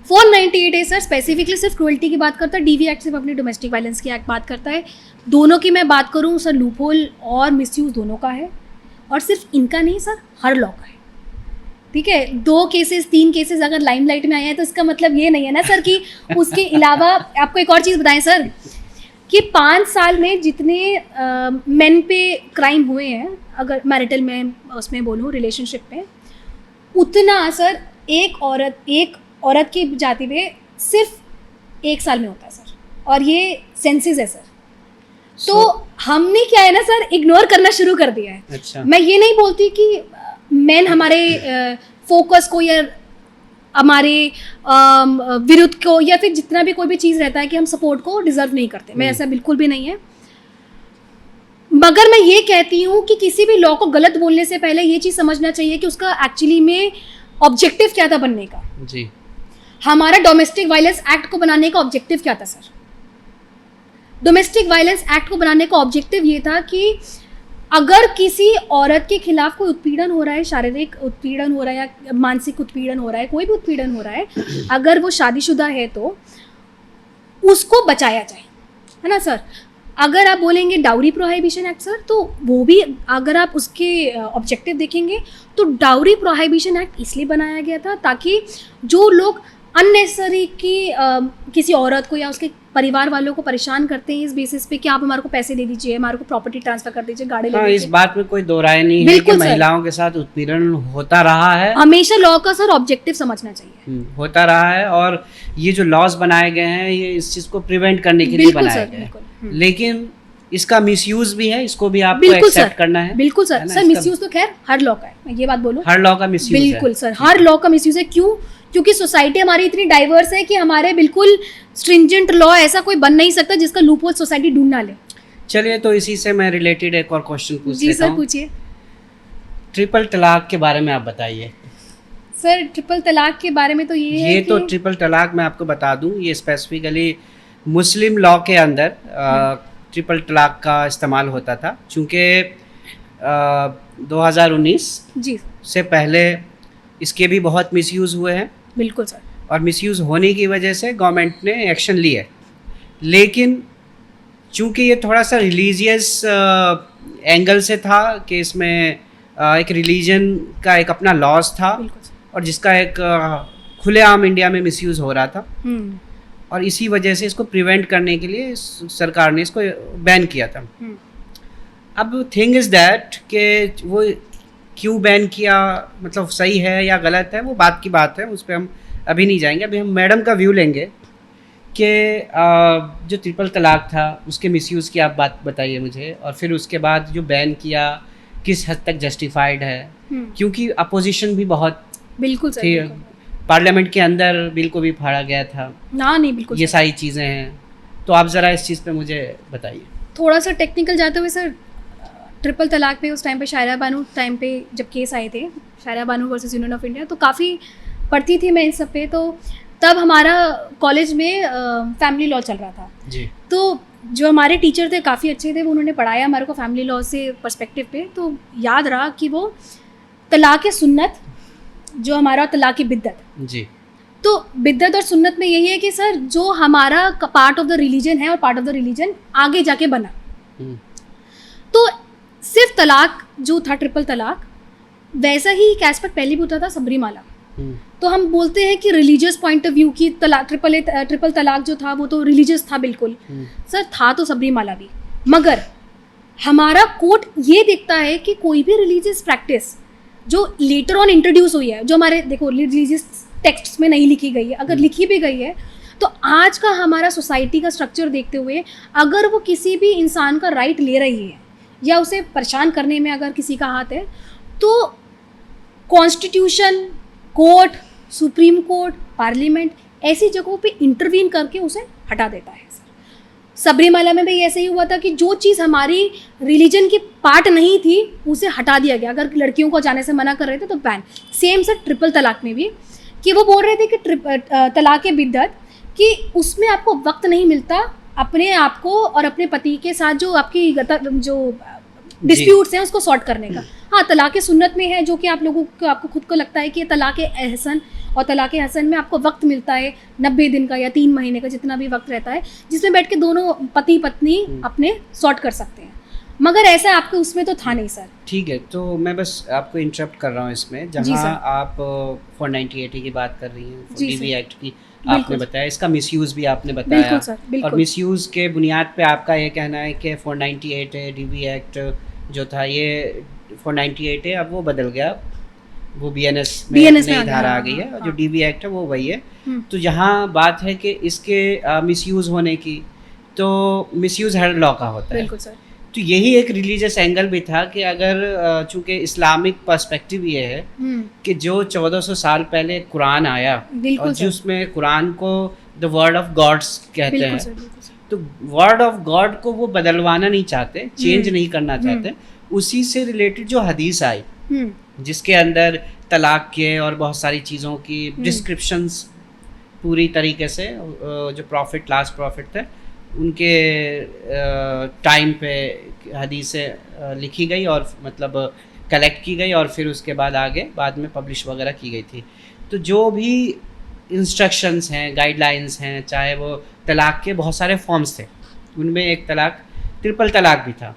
498A सर स्पेसिफिकली सिर्फ क्रूएल्टी की बात करता है, DV एक्ट सिर्फ अपनी डोमेस्टिक वायलेंस की एक्ट बात करता है। दोनों की मैं बात करूँ सर, लूपहोल और मिसयूज दोनों का है, और सिर्फ इनका नहीं सर, हर लॉ का है, ठीक है। 2 केसेस 3 केसेस अगर लाइमलाइट में आए हैं तो इसका मतलब ये नहीं है ना सर कि उसके अलावा आपको एक और चीज़ बताएं सर, कि 5 साल में जितने मेन पे क्राइम हुए हैं, अगर मैरिटल में उसमें बोलूँ रिलेशनशिप में, उतना सर एक औरत की जाति पे सिर्फ 1 साल में होता है सर, और ये सेंसिस है सर। तो हमने क्या है ना सर, इग्नोर करना शुरू कर दिया है। अच्छा, मैं ये नहीं बोलती कि मेन हमारे फोकस को या हमारे विरुद्ध को या फिर जितना भी कोई भी चीज़ रहता है कि हम सपोर्ट को डिजर्व नहीं करते, मैं ऐसा बिल्कुल भी नहीं है। मगर मैं ये कहती हूँ कि किसी भी लॉ को गलत बोलने से पहले ये चीज़ समझना चाहिए कि उसका एक्चुअली में ऑब्जेक्टिव क्या था बनने का। जी, हमारा डोमेस्टिक वायलेंस एक्ट को बनाने का ऑब्जेक्टिव क्या था सर? डोमेस्टिक वायलेंस एक्ट को बनाने का ऑब्जेक्टिव ये था कि अगर किसी औरत के खिलाफ कोई उत्पीड़न हो रहा है, शारीरिक उत्पीड़न हो रहा है या मानसिक उत्पीड़न हो रहा है, कोई भी उत्पीड़न हो रहा है, अगर वो शादीशुदा है तो उसको बचाया जाए, है ना सर। अगर आप बोलेंगे डाउरी प्रोहिबिशन एक्ट सर, तो वो भी अगर आप उसके ऑब्जेक्टिव देखेंगे तो डाउरी प्रोहिबिशन एक्ट इसलिए बनाया गया था ताकि जो लोग अननेसेसरी की किसी औरत को या उसके परिवार वालों को परेशान करते हैं इस बेसिस पे कि आप हमारे को पैसे दे दीजिए, हमारे को प्रॉपर्टी ट्रांसफर कर दीजिए, गाड़ी ले हाँ, लीजिए। इस बात में कोई दो राय नहीं है कि बिल्कुल सर। महिलाओं के साथ उत्पीड़न होता रहा है, हमेशा लॉ का सर ऑब्जेक्टिव समझना चाहिए। होता रहा है, और ये जो लॉज बनाए गए हैं ये इस चीज को प्रिवेंट करने के लिए बिल्कुल बनाए सर, गए हैं। बिल्कुल। लेकिन इसका मिसयूज भी है, इसको भी आपको बिल्कुल एक्सेप्ट सर, करना है। बिल्कुल है सर। ना, सर इसका- मिसयूज तो खैर हर लॉ का है, मैं ये बात बोलूँ, हर लॉ का मिसयूज है। बिल्कुल सर, हर लॉ का मिसयूज है। क्यों? क्योंकि सोसाइटी हमारी इतनी डाइवर्स है कि हमारे बिल्कुल स्ट्रिंजेंट लॉ ऐसा कोई बन नहीं सकता जिसका लूपहोल सोसाइटी ढूंढ ना ले। चलिए, तो इसी से मैं रिलेटेड एक और क्वेश्चन पूछ जी लेता सर, हूँ। पूछिए। ट्रिपल तलाक के बारे में आप बताइए। सर ट्रिपल तलाक के बारे में तो ये है तो कि ट्रिपल तलाक मैं आपको बता दूं, ये स्पेसिफिकली मुस्लिम लॉ के अंदर ट्रिपल तलाक का इस्तेमाल होता था, चूँकि 2019 जी से पहले इसके भी बहुत मिसयूज़ हुए हैं, बिल्कुल सर, और मिसयूज़ होने की वजह से गवर्नमेंट ने एक्शन लिए। लेकिन चूँकि ये थोड़ा सा रिलीजियस एंगल से था कि इसमें एक रिलीजन का एक अपना लॉस था बिल्कुल सर। और जिसका एक खुलेआम इंडिया में मिसयूज़ हो रहा था, हम्म और इसी वजह से इसको प्रिवेंट करने के लिए सरकार ने इसको बैन किया था। हम्म अब थिंग इज़ दैट कि वो क्यों बैन किया, मतलब सही है या गलत है, वो बात की बात है, उस पर हम अभी नहीं जाएंगे। अभी हम मैडम का व्यू लेंगे कि जो ट्रिपल तलाक था उसके मिसयूज़ की आप बात बताइए मुझे, और फिर उसके बाद जो बैन किया किस हद तक जस्टिफाइड है, क्योंकि अपोजिशन भी बहुत बिल्कुल सर। थी, बिल्कुल। पार्लियामेंट के अंदर बिल को भी फाड़ा गया था, ना नहीं बिल्कुल ये सर। सारी चीज़ें हैं। तो आप ज़रा इस चीज़ पे मुझे बताइए। थोड़ा सा टेक्निकल जाते हुए सर, ट्रिपल तलाक पे उस टाइम पे शायरा बानू टाइम पे जब केस आए थे, शायरा बानू वर्सेस यूनियन ऑफ इंडिया, तो काफ़ी पढ़ती थी मैं इन सब पे। तो तब हमारा कॉलेज में फैमिली लॉ चल रहा था। जी तो जो हमारे टीचर थे काफ़ी अच्छे थे, वो उन्होंने पढ़ाया हमारे को फैमिली लॉ से पर्सपेक्टिव पे। तो याद रहा कि वो तलाक़ सुन्नत जो हमारा तलाक़ बिद्दत, जी तो बिद्दत और सुन्नत में यही है कि सर जो हमारा पार्ट ऑफ द रिलीजन है और पार्ट ऑफ द रिलीजन आगे जाके बना, हम्म, तो सिर्फ तलाक जो था ट्रिपल तलाक, वैसा ही एक एस्पेक्ट पहले भी होता था सबरीमाला। हम्म, तो हम बोलते हैं कि रिलीजियस पॉइंट ऑफ व्यू की ट्रिपल तलाक जो था वो तो रिलीजियस था बिल्कुल। हम्म, सर था तो सबरीमाला भी, मगर हमारा कोर्ट ये देखता है कि कोई भी रिलीजियस प्रैक्टिस जो लेटर ऑन इंट्रोड्यूस हुई है, जो हमारे देखो रिलीजियस टेक्स्ट्स में नहीं लिखी गई है, अगर लिखी भी गई है तो आज का हमारा सोसाइटी का स्ट्रक्चर देखते हुए अगर वो किसी भी इंसान का राइट ले रही है या उसे परेशान करने में अगर किसी का हाथ है, तो constitution, court, supreme court, parliament ऐसी जगहों पे इंटरवीन करके उसे हटा देता है। सबरीमाला में भी ऐसे ही हुआ था कि जो चीज़ हमारी रिलीजन की पार्ट नहीं थी उसे हटा दिया गया। अगर लड़कियों को जाने से मना कर रहे थे तो बैन। सेम सर ट्रिपल तलाक में भी, कि वो बोल रहे थे कि तलाक बिद्दत कि उसमें आपको वक्त नहीं मिलता अपने आप को और अपने पति के साथ जो आपकी जो डिस्प्यूट्स हैं उसको सॉर्ट करने का। हाँ, तलाक सुन्नत में है जो कि आप लोगों को, आपको खुद को लगता है कि तलाक एहसन, और तलाक हसन में आपको वक्त मिलता है 90 दिन का या 3 महीने का, जितना भी वक्त रहता है, जिसमें बैठ के दोनों पति पत्नी अपने सॉर्ट कर सकते हैं। मगर ऐसा आपके उसमें तो था नहीं सर। ठीक है, तो मैं बस आपको इंटरप्ट कर रहा हूँ इसमें, जी जहाँ सर। आप 498 की बात कर रही हैं, जी डीवी सर। एक्ट की बिल्कुल। आपने बताया, इसका मिसयूज़ भी आपने बिल्कुल बताया, सर, और बिल्कुल। मिसयूज़ के बुनियाद पे आपका ये कहना है कि 498 है, डीवी एक्ट जो था ये 498 है, अब वो बदल गया, वो बीएनएस में BNS में नई आ गया, धारा आ हाँ, गई है, हाँ, और जो हाँ। डीवी एक्ट है वो वही है। हम्म, तो यहाँ बात है कि इसके मिसयूज़ होने की, तो मिसयूज़ हर लॉ का होता है। बिल्कुल सर। तो यही एक रिलीजियस एंगल भी था कि अगर चूँकि इस्लामिक पर्सपेक्टिव ये है कि जो 1400 साल पहले कुरान आया, बिल्कुल और सर। जिसमें कुरान को द वर्ड ऑफ गॉड्स कहते बिल्कुल हैं, सर, बिल्कुल सर। तो वर्ड ऑफ गॉड को वो बदलवाना नहीं चाहते, चेंज नहीं करना चाहते। उसी से रिलेटेड जो हदीस आई जिसके अंदर तलाक के और बहुत सारी चीज़ों की डिस्क्रिप्शंस पूरी तरीके से जो प्रॉफिट, लास्ट प्रॉफिट थे, उनके टाइम पे हदीसें लिखी गई और मतलब कलेक्ट की गई, और फिर उसके बाद आगे बाद में पब्लिश वगैरह की गई थी। तो जो भी इंस्ट्रक्शंस हैं, गाइडलाइंस हैं, चाहे वो तलाक के बहुत सारे फॉर्म्स थे, उनमें एक तलाक ट्रिपल तलाक भी था।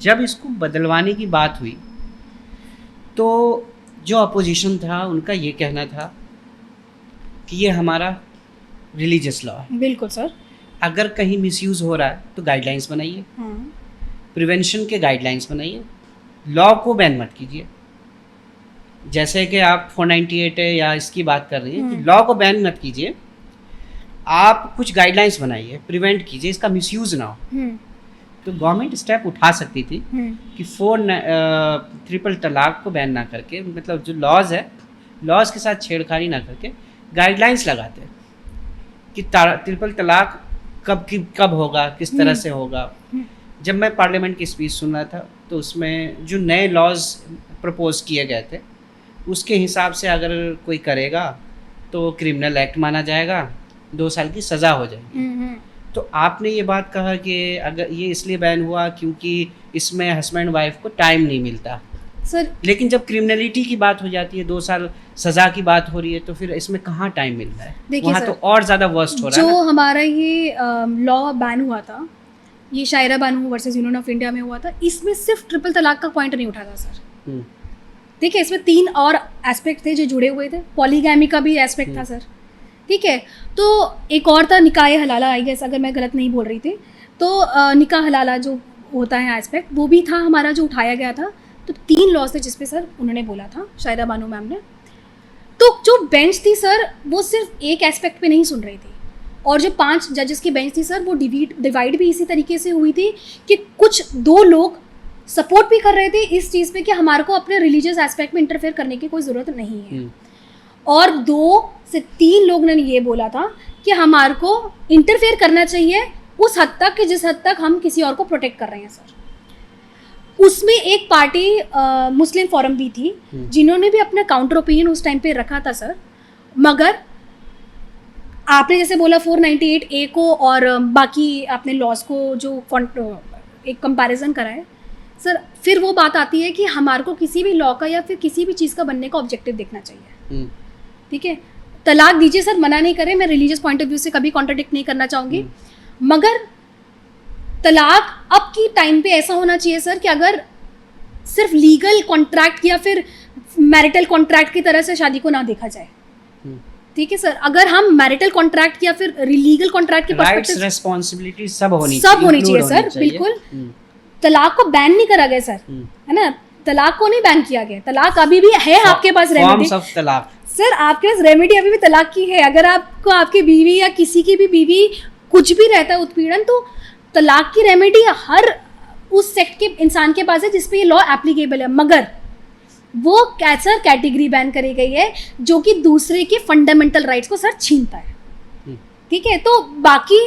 जब इसको बदलवाने की बात हुई तो जो अपोजिशन था उनका ये कहना था कि ये हमारा रिलीजियस लॉ है, बिल्कुल सर। अगर कहीं मिसयूज़ हो रहा है तो गाइडलाइंस बनाइए, प्रिवेंशन के गाइडलाइंस बनाइए, लॉ को बैन मत कीजिए। जैसे कि आप 498 है या इसकी बात कर रही हैं कि लॉ को बैन मत कीजिए, आप कुछ गाइडलाइंस बनाइए, प्रिवेंट कीजिए, इसका मिसयूज़ ना हो। तो गवर्नमेंट स्टेप उठा सकती थी कि ट्रिपल तलाक को बैन ना करके, मतलब जो लॉज है, लॉज के साथ छेड़खानी ना करके गाइडलाइंस लगाते कि ट्रिपल तलाक कब होगा, किस तरह से होगा। जब मैं पार्लियामेंट की स्पीच सुन रहा था तो उसमें जो नए लॉज प्रपोज किए गए थे उसके हिसाब से अगर कोई करेगा तो क्रिमिनल एक्ट माना जाएगा, 2 साल की सज़ा हो जाएगी। तो आपने ये बात कहा कि अगर ये इसलिए बैन हुआ क्योंकि इसमें हस्बैंड वाइफ को टाइम नहीं मिलता सर, लेकिन जब क्रिमिनलिटी की बात हो जाती है, 2 साल सज़ा की बात हो रही है, तो फिर इसमें कहाँ टाइम मिल रहा है, देखिए वहाँ सर, तो और ज़्यादा वर्स्ट हो रहा है जो ना। हमारा ये लॉ बैन हुआ था, ये शायरा बानू वर्सेस यूनियन ऑफ इंडिया में हुआ था, इसमें सिर्फ ट्रिपल तलाक का पॉइंट नहीं उठा था सर। ठीक है, इसमें 3 और एस्पेक्ट थे जो जुड़े हुए थे। पॉलीगैमी का भी एस्पेक्ट था सर, ठीक है। तो एक और था निकाय हलाला, आई गेस, अगर मैं गलत नहीं बोल रही थी तो निकाह हलाला जो होता है एस्पेक्ट, वो भी था हमारा जो उठाया गया था। तो 3 लॉज थे जिस पे सर उन्होंने बोला था, शायरा बानो मैम ने। तो जो बेंच थी सर वो सिर्फ एक एस्पेक्ट पे नहीं सुन रही थी, और जो 5 जजेस की बेंच थी सर वो डिवाइड भी इसी तरीके से हुई थी कि कुछ 2 लोग सपोर्ट भी कर रहे थे इस चीज़ पे कि हमारे को अपने रिलीजियस एस्पेक्ट में इंटरफेयर करने की कोई ज़रूरत नहीं है, और 2 से 3 लोग ने ये बोला था कि हमारे को इंटरफेयर करना चाहिए उस हद तक कि जिस हद तक हम किसी और को प्रोटेक्ट कर रहे हैं सर। उसमें एक पार्टी मुस्लिम फोरम भी थी जिन्होंने भी अपना काउंटर ओपिनियन उस टाइम पे रखा था सर, मगर आपने जैसे बोला 498A को और बाकी आपने लॉज को जो एक कंपैरिजन करा है सर, फिर वो बात आती है कि हमारे को किसी भी लॉ का या फिर किसी भी चीज़ का बनने का ऑब्जेक्टिव देखना चाहिए, ठीक है। तलाक दीजिए सर, मना नहीं करें, मैं रिलीजियस पॉइंट ऑफ व्यू से कभी कॉन्ट्रडिक्ट नहीं करना चाहूँगी, मगर तलाक अब की टाइम पे ऐसा होना चाहिए सर कि अगर सिर्फ लीगल कॉन्ट्रैक्ट या फिर मैरिटल कॉन्ट्रैक्ट की तरह से शादी को ना देखा जाए, ठीक है सर। अगर हम मैरिटल कॉन्ट्रैक्ट या फिर लीगल कॉन्ट्रैक्ट के राइट्स रिस्पांसिबिलिटी सब होनी चाहिए सर, बिल्कुल। तलाक को बैन नहीं करा गया सर, है ना, तलाक को नहीं बैन किया गया, तलाक अभी भी है आपके पास रेमेडी सर, आपके पास रेमेडी अभी भी तलाक की है। अगर आपको आपकी बीवी या किसी की भी बीवी कुछ भी रहता है उत्पीड़न, तो तलाक की रेमेडी हर उस सेक्ट के इंसान के पास है जिसपे ये लॉ एप्लीकेबल है, मगर वो कैसर कैटेगरी बैन करी गई है जो कि दूसरे के फंडामेंटल राइट्स को सर छीनता है, ठीक है। तो बाकी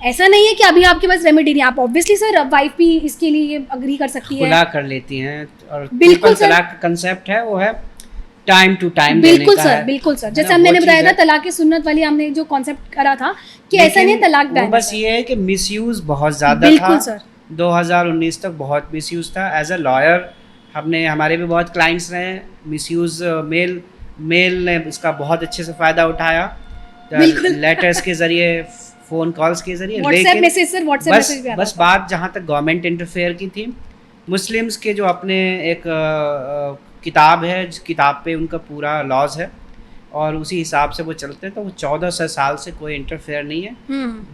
ऐसा नहीं है कि अभी आपके पास रेमेडी नहीं, आप ऑब्वियसली सर वाइफ भी इसके लिए अग्री कर सकती है, खुला कर लेती हैं, और बिल्कुल सर, तलाक का कंसेप्ट है वो है टाइम टू टाइम बिल्कुल सर, बिल्कुल सर। जैसे मैंने बताया था तलाक की सुन्नत वाली हमने जो कॉन्सेप्ट करा था कि ऐसा नहीं तलाक बैन, बस ये है कि मिसयूज बहुत ज्यादा बिल्कुल था सर। 2019 तक बहुत मिसयूज था। एज अ लॉयर हमने, हमारे भी बहुत क्लाइंट्स रहे मिसयूज, मेल ने इसका बहुत अच्छे से फ़ायदा उठाया, लेटर्स के ज़रिए, फ़ोन कॉल्स के ज़रिए, लेकिन बस बात जहाँ तक गवर्नमेंट इंटरफेयर की थी, मुस्लिम्स के जो अपने एक किताब है, जिस किताब पे उनका पूरा लॉज है और उसी हिसाब से वो चलते हैं, तो वो 1400 साल से कोई इंटरफेयर नहीं है।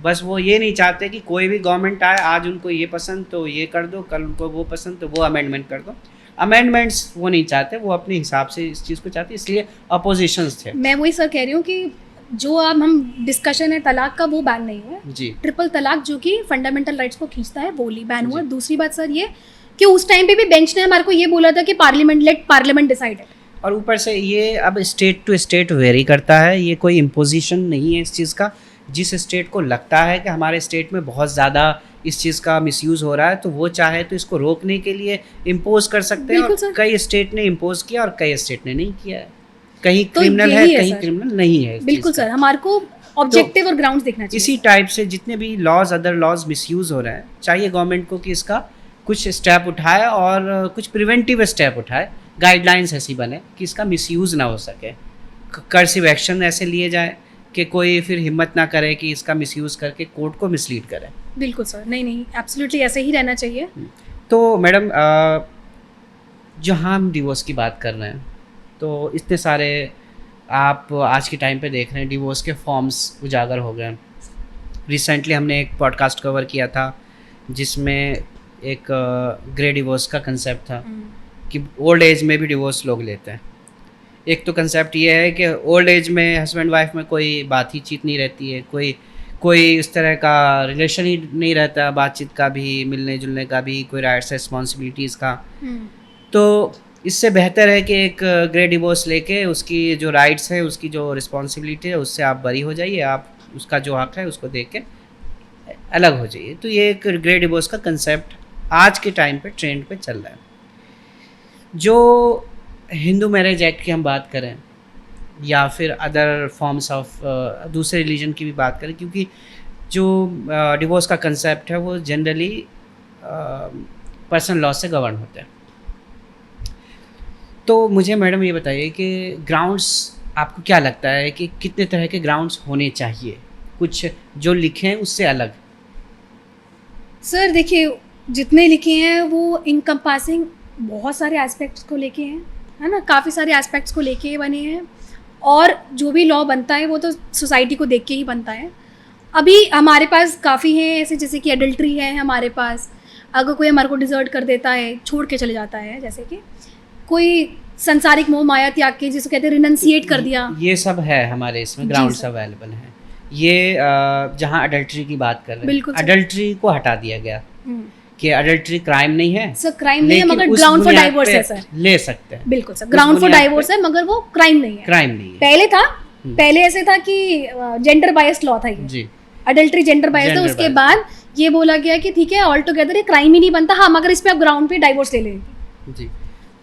बस वो ये नहीं चाहते कि कोई भी गवर्नमेंट आए, आज उनको ये पसंद तो ये कर दो, कल उनको वो पसंद तो वो अमेंडमेंट कर दो। अमेंडमेंट्स वो नहीं चाहते, वो अपने हिसाब से इस चीज़ को चाहते, इसलिए अपोजिशंस थे। मैं वही सर कह रही हूँ कि जो अब हम डिस्कशन है तलाक का, वो बैन नहीं हुआ जी। ट्रिपल तलाक जो कि फंडामेंटल राइट्स को खींचता है, वो बैन हुआ। दूसरी बात सर ये कि उस टाइम पे भी बेंच ने हमारे को ये बोला था कि पार्लियामेंट डिसाइडेड, और ऊपर से ये अब स्टेट टू स्टेट वेरी करता है, ये कोई इम्पोजिशन नहीं है इस चीज़ का। जिस स्टेट को लगता है कि हमारे स्टेट में बहुत ज़्यादा इस चीज़ का मिसयूज़ हो रहा है, तो वो चाहे तो इसको रोकने के लिए इम्पोज कर सकते हैं, और कई स्टेट ने इम्पोज किया और कई स्टेट ने नहीं किया है। कहीं तो क्रिमिनल है, कहीं क्रिमिनल नहीं है। बिल्कुल सर, हमारे को ऑब्जेक्टिव और ग्राउंड्स देखना चाहिए। इसी टाइप से जितने भी लॉज, अदर लॉज मिसयूज़ हो रहे हैं, चाहिए गवर्नमेंट को कि इसका कुछ स्टेप उठाए और कुछ प्रिवेंटिव स्टेप उठाए, गाइडलाइंस ऐसी बने कि इसका मिसयूज़ ना हो सके, कर्सिव एक्शन ऐसे लिए जाए कि कोई फिर हिम्मत ना करे कि इसका मिसयूज़ करके कोर्ट को मिसलीड करे। बिल्कुल सर, नहीं एब्सोल्युटली ऐसे ही रहना चाहिए। तो मैडम, जहाँ हम डिवोर्स की बात कर रहे हैं, तो इतने सारे आप आज के टाइम पे देख रहे हैं डिवोर्स के फॉर्म्स उजागर हो गए। रिसेंटली हमने एक पॉडकास्ट कवर किया था जिसमें एक ग्रे डिवोर्स का कंसेप्ट था कि ओल्ड एज में भी डिवोर्स लोग लेते हैं। एक तो कंसेप्ट ये है कि ओल्ड एज में हस्बैंड वाइफ में कोई बातचीत नहीं रहती है, कोई इस तरह का रिलेशन ही नहीं रहता, बातचीत का भी, मिलने जुलने का भी, कोई राइट्स रिस्पॉन्सिबिलिटीज़ का। तो इससे बेहतर है कि एक ग्रे डिवोर्स लेके उसकी जो राइट्स है, उसकी जो रिस्पॉन्सिबिलिटी है, उससे आप बरी हो जाइए, आप उसका जो हक है उसको देख के अलग हो जाइए। तो ये एक ग्रे डिवोर्स का कंसेप्ट आज के टाइम पे ट्रेंड पे चल रहा है। जो हिंदू मैरिज एक्ट की हम बात करें या फिर अदर फॉर्म्स ऑफ दूसरे रिलीजन की भी बात करें, क्योंकि जो डिवोर्स का कंसेप्ट है वो जनरली पर्सनल लॉ से गवर्न होता है। तो मुझे मैडम ये बताइए कि ग्राउंड्स आपको क्या लगता है कि कितने तरह के ग्राउंड्स होने चाहिए, कुछ जो लिखे हैं उससे अलग? सर देखिए, जितने लिखे हैं वो इनकम्पासिंग बहुत सारे एस्पेक्ट्स को लेके हैं, है ना, काफ़ी सारे एस्पेक्ट्स को लेके बने हैं, और जो भी लॉ बनता है वो तो सोसाइटी को देख के ही बनता है। अभी हमारे पास काफ़ी हैं ऐसे, जैसे कि एडल्ट्री है हमारे पास, अगर कोई हमारे को डिजर्ट कर देता है, छोड़ के चले जाता है, जैसे कि कोई संसारिक मोह माया त्याग के, जिसको कहते हैं रिनंसिएट कर दिया, ये सब है हमारे इसमें जी ग्राउंड्स सर। अवेलेबल हैं। ये जहाँ अडल्ट्री की बात कर रहे बिल्कुल हैं, सर। अडल्ट्री को हटा दिया गया कि अडल्ट्री क्राइम नहीं है, सर क्राइम नहीं है, लेकिन मगर उस ग्राउंड फॉर बुनियाद डाइवोर्स पे है सर। ले सकते हैं। बिल्कुल सर, ग्राउंड फॉर बुनियाद डाइवोर्स पे है, मगर वो क्राइम नहीं है। क्राइम नहीं है। पहले था, पहले ऐसे था कि जेंडर बायस्ड लॉ था ये, जी अडल्ट्री जेंडर बायस्ड था। Gender उसके biased। बाद ये बोला गया कि ठीक है, ऑल टुगेदर ये क्राइम ही नहीं बनता, हाँ मगर इस पे आप ग्राउंड पे डाइवोर्स ले लेंगे। जी।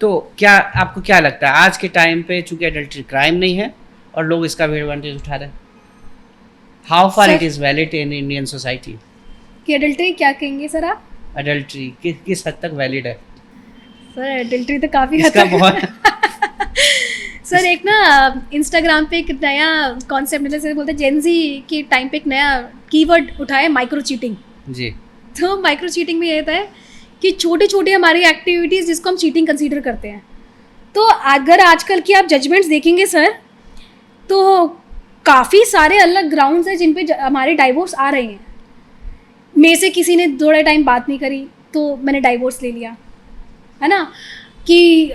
तो क्या आपको क्या लगता है आज के टाइम पे, चूंकि अडल्ट्री क्राइम नहीं है और लोग इसका भी एडवांटेज उठा रहे हैं, how far Sir- it is valid in Indian society? कि एडल्ट्री क्या कहेंगे सर आप? अडल्ट्री किस हद तक वैलिड है? सर एडल्ट्री तो काफ़ी हद इसका तक बहुत सर एक ना इंस्टाग्राम पे एक नया कॉन्सेप्ट, जैसे बोलते हैं जेनजी के टाइम पे एक नया कीवर्ड उठा है, माइक्रो चीटिंग। जी तो माइक्रो चीटिंग में ये होता है कि छोटी छोटी हमारी एक्टिविटीज़ जिसको हम चीटिंग कंसीडर करते हैं। तो अगर आजकल की आप जजमेंट्स देखेंगे सर, तो काफ़ी सारे अलग ग्राउंड्स हैं जिन पे हमारे डाइवोर्स आ रहे हैं। मेरे से किसी ने थोड़ा टाइम बात नहीं करी तो मैंने डाइवोर्स ले लिया, है ना, कि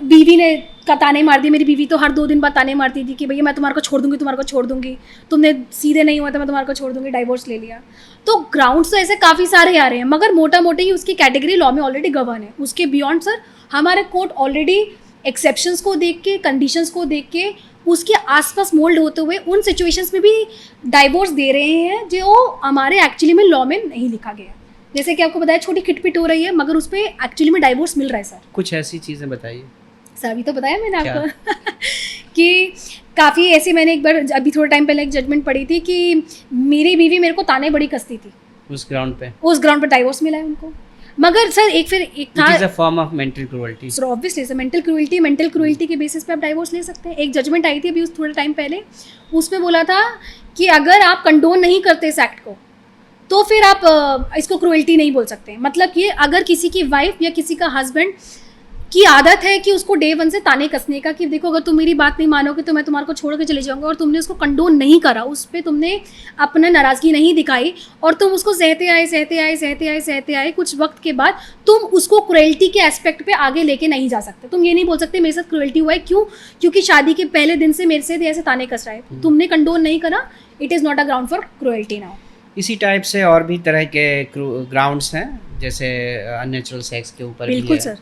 बीवी ने का ताने मार दी, मेरी बीवी तो हर 2 दिन बाद ताने मारती थी कि भैया मैं तुम्हारे को छोड़ दूंगी, तुम्हारे को छोड़ दूंगी, तुमने सीधे नहीं हुआ तो मैं तुम्हारे को छोड़ दूंगी, डाइवोर्स ले लिया। तो ग्राउंड्स तो ऐसे काफ़ी सारे आ रहे हैं, मगर मोटा मोटी उसकी कैटेगरी लॉ में ऑलरेडी गवर्न है। उसके बियॉन्ड सर हमारे कोर्ट ऑलरेडी एक्सेप्शंस को देख के, कंडीशंस को देख के, उसके आसपास मोल्ड होते हुए उन सिचुएशंस में भी डाइवोर्स दे रहे हैं जो हमारे एक्चुअली में लॉ में नहीं लिखा गया। जैसे कि आपको बताया छोटी खिटपिट हो रही है, मगर उस पर एक्चुअली में डाइवोर्स मिल रहा है सर। कुछ ऐसी चीज़ें बताइए। सर अभी तो बताया मैंने आपको कि काफ़ी ऐसे, मैंने एक बार अभी थोड़ा टाइम पहले एक जजमेंट पढ़ी थी कि मेरी बीवी मेरे को ताने बड़ी कसती थी, उस ग्राउंड पे उस ग्राउंड पर डाइवोर्स मिला है उनको। मगर सर एक it is a form of mental cruelty. Sir obviously sir mental cruelty के बेसिस पे आप डाइवोर्स ले सकते हैं। एक जजमेंट आई थी अभी उस थोड़े टाइम पहले, उसमें बोला था कि अगर आप कंडोन नहीं करते इस एक्ट को तो फिर आप इसको क्रूअल्टी नहीं बोल सकते। मतलब कि अगर किसी की वाइफ या किसी का हस्बैंड की आदत है कि उसको डे 1 से ताने कसने का, कि देखो अगर तुम मेरी बात नहीं मानोगे तो मैं तुम्हारे को छोड़ के चले जाऊंगा, और तुमने उसको कंडोन नहीं करा, उस पर तुमने अपना नाराज़गी नहीं दिखाई, और तुम उसको सहते आए कुछ वक्त के बाद तुम उसको क्रूएल्टी के एस्पेक्ट पे आगे लेके नहीं जा सकते। तुम ये नहीं बोल सकते मेरे साथ क्रूएल्टी हुआ है, क्यों? क्योंकि शादी के पहले दिन से मेरे से ऐसे ताने कस रहा है, तुमने कंडोन नहीं करा, it is not a ground for cruelty now. इसी टाइप से और भी तरह के ग्राउंड्स हैं, जैसे अननेचुरल सेक्स के ऊपर भी बिल्कुल है, सर,